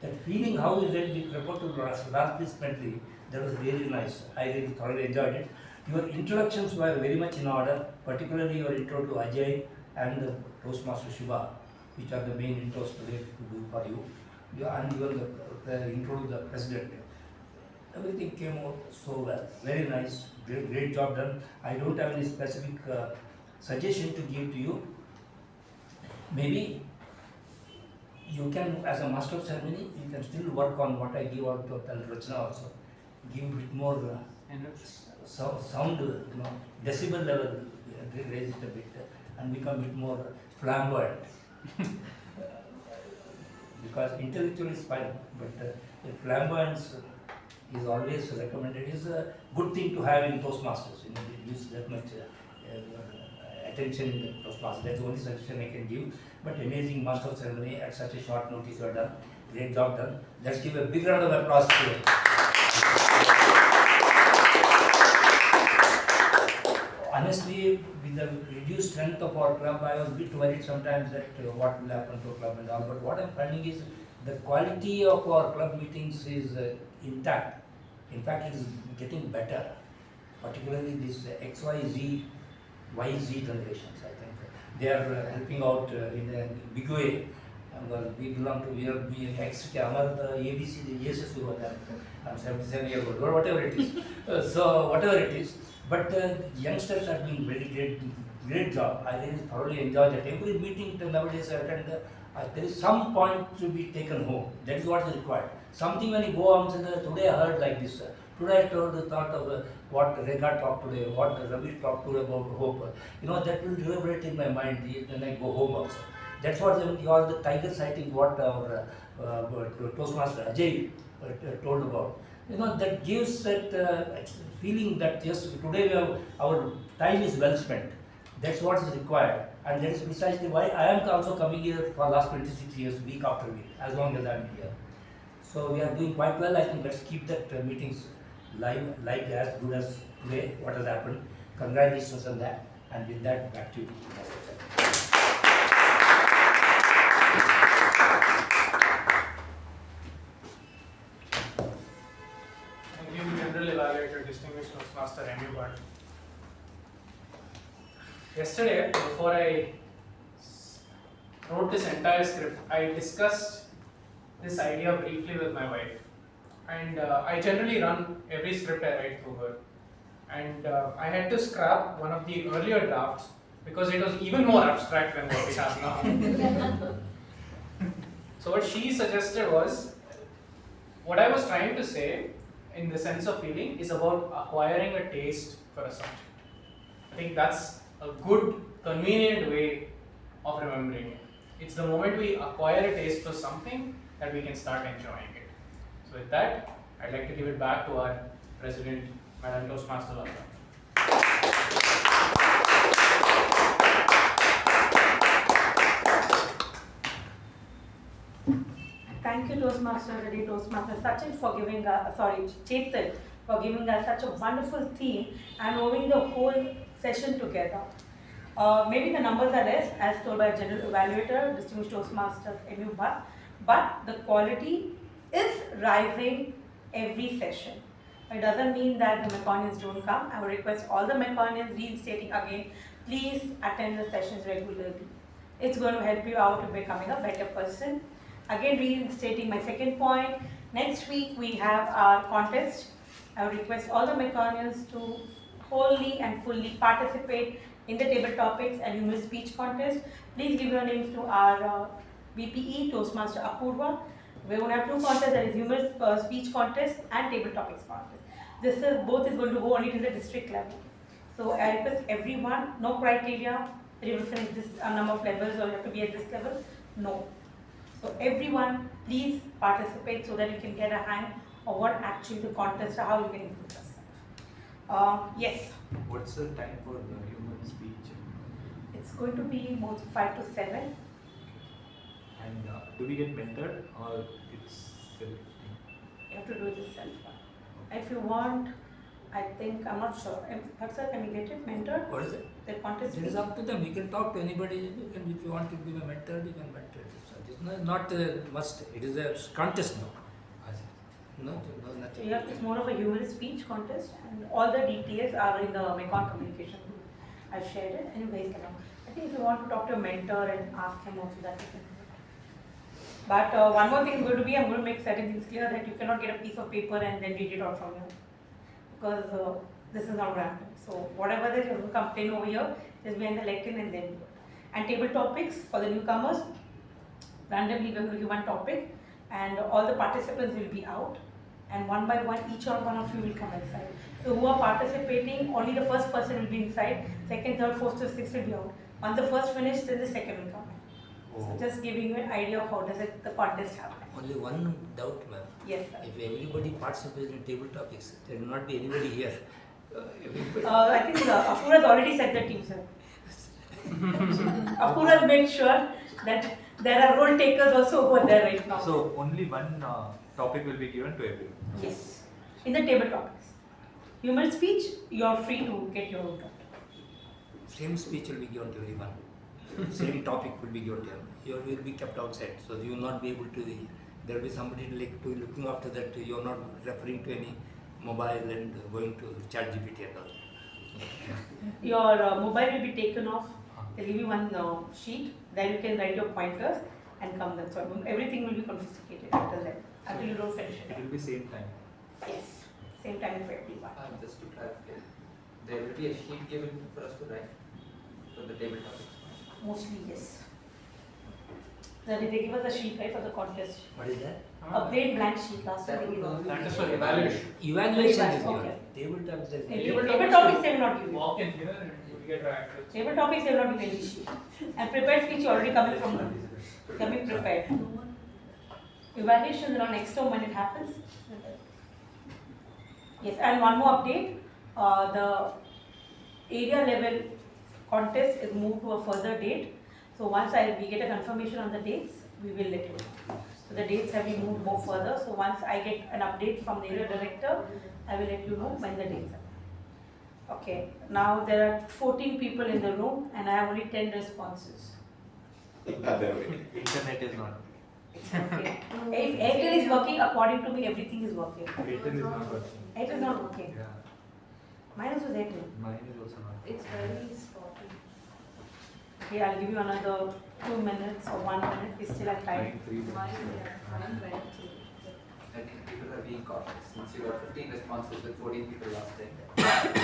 That feeling how he read the report to Ravi mentally, that was really nice. I really thoroughly enjoyed it. Your introductions were very much in order, particularly your intro to Ajay and Toastmaster Shuba, which are the main intros today to do for you. And the intro to the president. Everything came out so well. Very nice. Great job done. I don't have any specific suggestion to give to you. Maybe you can, as a master of ceremony, you can still work on what I give out to Rachana also. Give a bit more sound, decibel level, raise it a bit and become a bit more flamboyant. Because intellectual is fine, but the flamboyance is always recommended. It's a good thing to have in Toastmasters. It gives that much attention in the Toastmasters. That's the only suggestion I can give. But amazing master of ceremony at such a short notice you are done. Great job done. Let's give a big round of applause to you. Honestly, with the reduced strength of our club, I was a bit worried sometimes that what will happen to our club and all. But what I'm finding is the quality of our club meetings is intact. In fact, it is getting better. Particularly this XYZ, YZ generations, I think. They are helping out in a big way. We belong to, we are X, ABC, yes, I'm 77 years old, or whatever it is. So, whatever it is. But youngsters are doing very great job. I really thoroughly enjoy that. Every meeting nowadays I attend, there is some point to be taken home. That is what is required. Something when you go on and say, today I heard like this. Today I told the thought of what Rekha talked today, what Ravi talked today about hope. That will reverberate in my mind when I go home also. That's what the tiger sighting, what our Toastmaster Ajay told about. That gives that feeling that yes, today our time is well spent. That's what is required, and that is precisely why I am also coming here for last 26 years, week after week, as long as I am here. So we are doing quite well. I think let's keep that meetings live as good as today. What has happened? Congratulations on that. And with that, back to you. Thank you, General Evaluator, Distinguished Toastmaster Bhat. Yesterday, before I wrote this entire script, I discussed this idea briefly with my wife. And I generally run every script I write through her. And I had to scrap one of the earlier drafts because it was even more abstract than what we have now. So what she suggested was, what I was trying to say in the sense of feeling is about acquiring a taste for a subject. I think that's a good, convenient way of remembering it. It's the moment we acquire a taste for something that we can start enjoying it. So with that, I'd like to give it back to our President, Madam Toastmaster Latha. Thank you, Toastmaster today, Toastmaster Sachin for giving us, Chetan for giving us such a wonderful theme and moving the whole session together. Maybe the numbers are less, as told by General Evaluator, Distinguished Toastmaster Bhat, but the quality is rising every session. It doesn't mean that the Meconians don't come. I would request all the Meconians, reinstating again, please attend the sessions regularly. It's going to help you out in becoming a better person. Again, reinstating my second point, next week we have our contest. I would request all the Meconians to wholly and fully participate in the table topics and humorous speech contest. Please give your names to our BPE, Toastmaster Apurva. We're going to have two contests, that is humorous speech contest and table topics contest. This is both is going to go only to the district level. So I request everyone, no criteria, that you will finish this number of levels or you have to be at this level, no. So everyone, please participate so that you can get a hang of what actually the contest, how you can improve yourself. Yes. What's the time for the human speech? It's going to be more 5 to 7. And do we get mentored or it's self? You have to do it yourself. If you want, I think, I'm not sure. Sir, can we get it mentored? What is it? The contest. It is up to them. You can talk to anybody. You can, if you want to give a mentor, you can mentor. It's not a must. It is a contest now. No, nothing. Yeah, it's more of a humorous speech contest, and all the details are in the Mekon communication group. I've shared it, and you guys can. I think if you want to talk to a mentor and ask him also, that you can do it. But one more thing is going to be, I'm going to make certain things clear that you cannot get a piece of paper and then read it out from here, because this is not random. So whatever that you come in over here is behind the lectern and then do it. And table topics for the newcomers. Randomly, we're going to give one topic, and all the participants will be out, and one by one, each one of you will come inside. So who are participating, only the first person will be inside, second, third, fourth, fifth, sixth will be out. Once the first finished, then the second will come in. So just giving you an idea of how does the contest happen. Only one doubt, ma'am. Yes, sir. If everybody participates in table topics, there will not be anybody here. I think Apur has already set the team, sir. Apur has made sure that there are role takers also over there right now. So only one topic will be given to everyone. Yes, in the table topics. Human speech, you are free to get your own topic. Same speech will be given to everyone. Same topic will be given to everyone. You will be kept outside, so you will not be able to. There will be somebody looking after that. You are not referring to any mobile and going to ChatGPT and all. Your mobile will be taken off. They'll give you one sheet. Then you can write your pointers and come then. So everything will be confiscated after that, until you don't finish it. It will be same time. Yes, same time for everyone. Just to clarify, there will be a sheet given for us to write for the table topics. Mostly yes. Then they give us a sheet, right, for the contest. What is that? A plain blank sheet last time. That is for evaluation. Evaluation is given. Okay. Table topics is Table topics they will not give you. Walk in here and you get reacted. Table topics they will not give any sheet. And prepared speech you already coming prepared. Evaluation on next term when it happens. Yes, and one more update. The area level contest is moved to a further date. So once we get a confirmation on the dates, we will let you know. So the dates have been moved more further. So once I get an update from the area director, I will let you know when the dates are. Okay, now there are 14 people in the room and I have only 10 responses. Internet is not. Okay. If Airtel is working, according to me, everything is working. Airtel is not working. Airtel is not working. Yeah. Mine is with Airtel. Mine is also not. It's very spotty. Okay, I'll give you another 2 minutes or 1 minute. We still have time. Mine went to. I think people are being cautious since you got 15 responses with 14 people last time.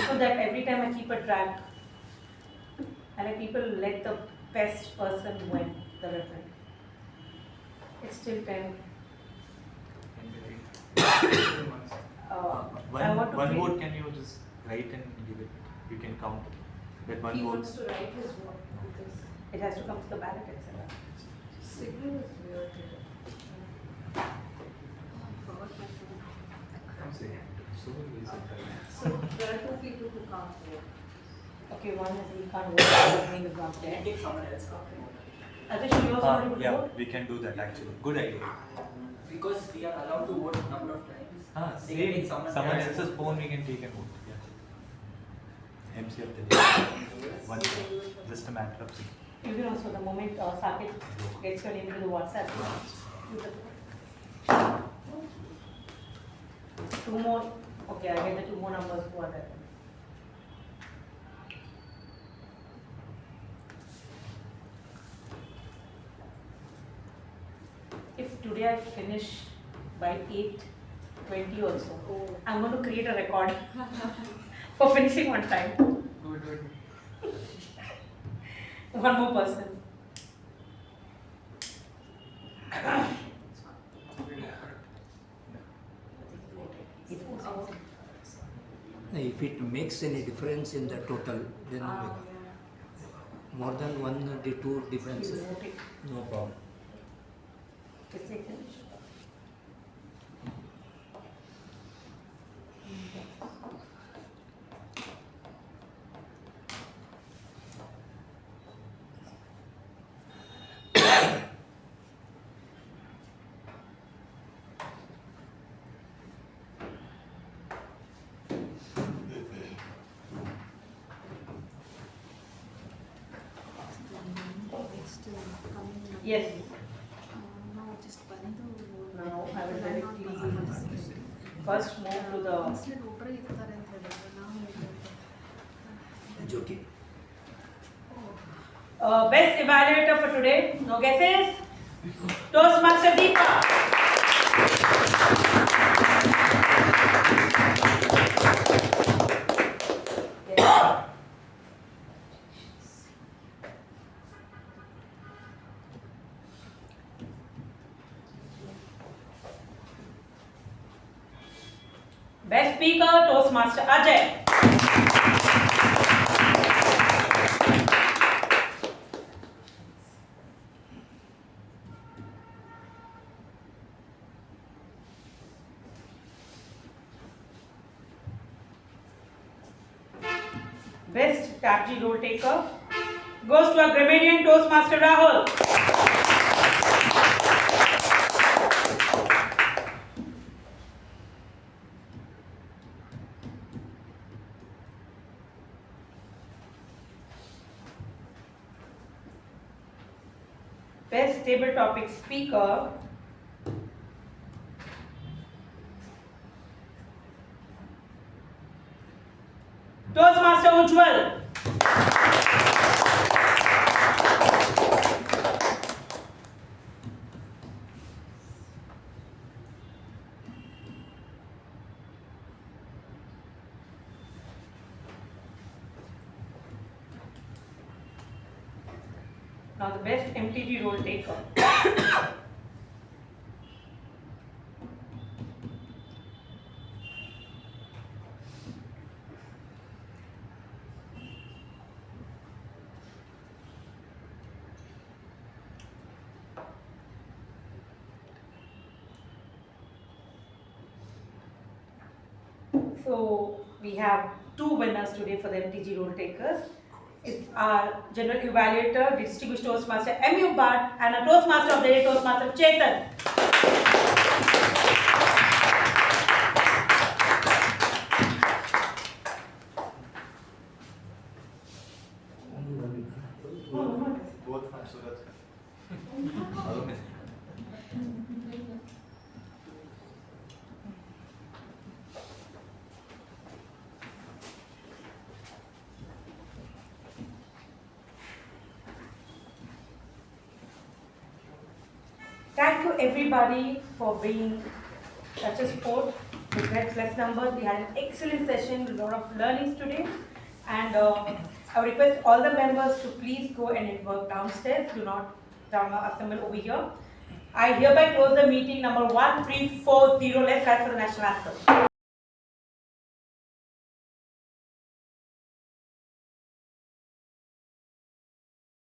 So that every time I keep a track and people let the best person win the reference. It's still 10. I want to One create- vote, can you just write and give it? You can count that one He vote. wants to write his vote because It has to come to the ballot itself. signal is weird today. So there are two people who can't vote. Okay, one is he can't vote, his name is not there. Take someone else. Ajay, should you also want to Yeah, vote? we can do that actually. Good idea. Because we are allowed to vote a number of times. They can Same. take Someone else's phone we can take and vote. Yeah. MC of the day. One, just a matter of second. You can also, the moment Saket gets your name into the WhatsApp, use the two more. Okay, I get the 2 more numbers who are there. If today I finish by 8:20 also, I'm going to create a record for finishing on time. One more person. If it makes any difference in the total, then more than one or two differences, no problem. Yes. No, just ಬಂದು Now I will directly first move to the ಒಬ್ಬರೇ ಇರ್ತಾರೆ ಅಂತ ಹೇಳಿದ್ರು ನಾವು It's okay. best evaluator for today. No guesses? Toastmaster Deepa. Best speaker, Toastmaster Ajay. Best TAPG role taker goes to our Grammarian Toastmaster Rahul. Best table topic speaker Toastmaster Ujwal. Now the best MTG role taker. So we have 2 winners today for the MTG role takers. is our General Evaluator, Distinguished Toastmaster MU Bhat, and a Toastmaster of the Day, Toastmaster Chetan. Both from Surat. Thank you everybody for being such a sport. We had less numbers. We had an excellent session, a lot of learnings today. And I would request all the members to please go and network downstairs. Do not assemble over here. I hereby close the meeting number 1340. Let's clap for the national anthem.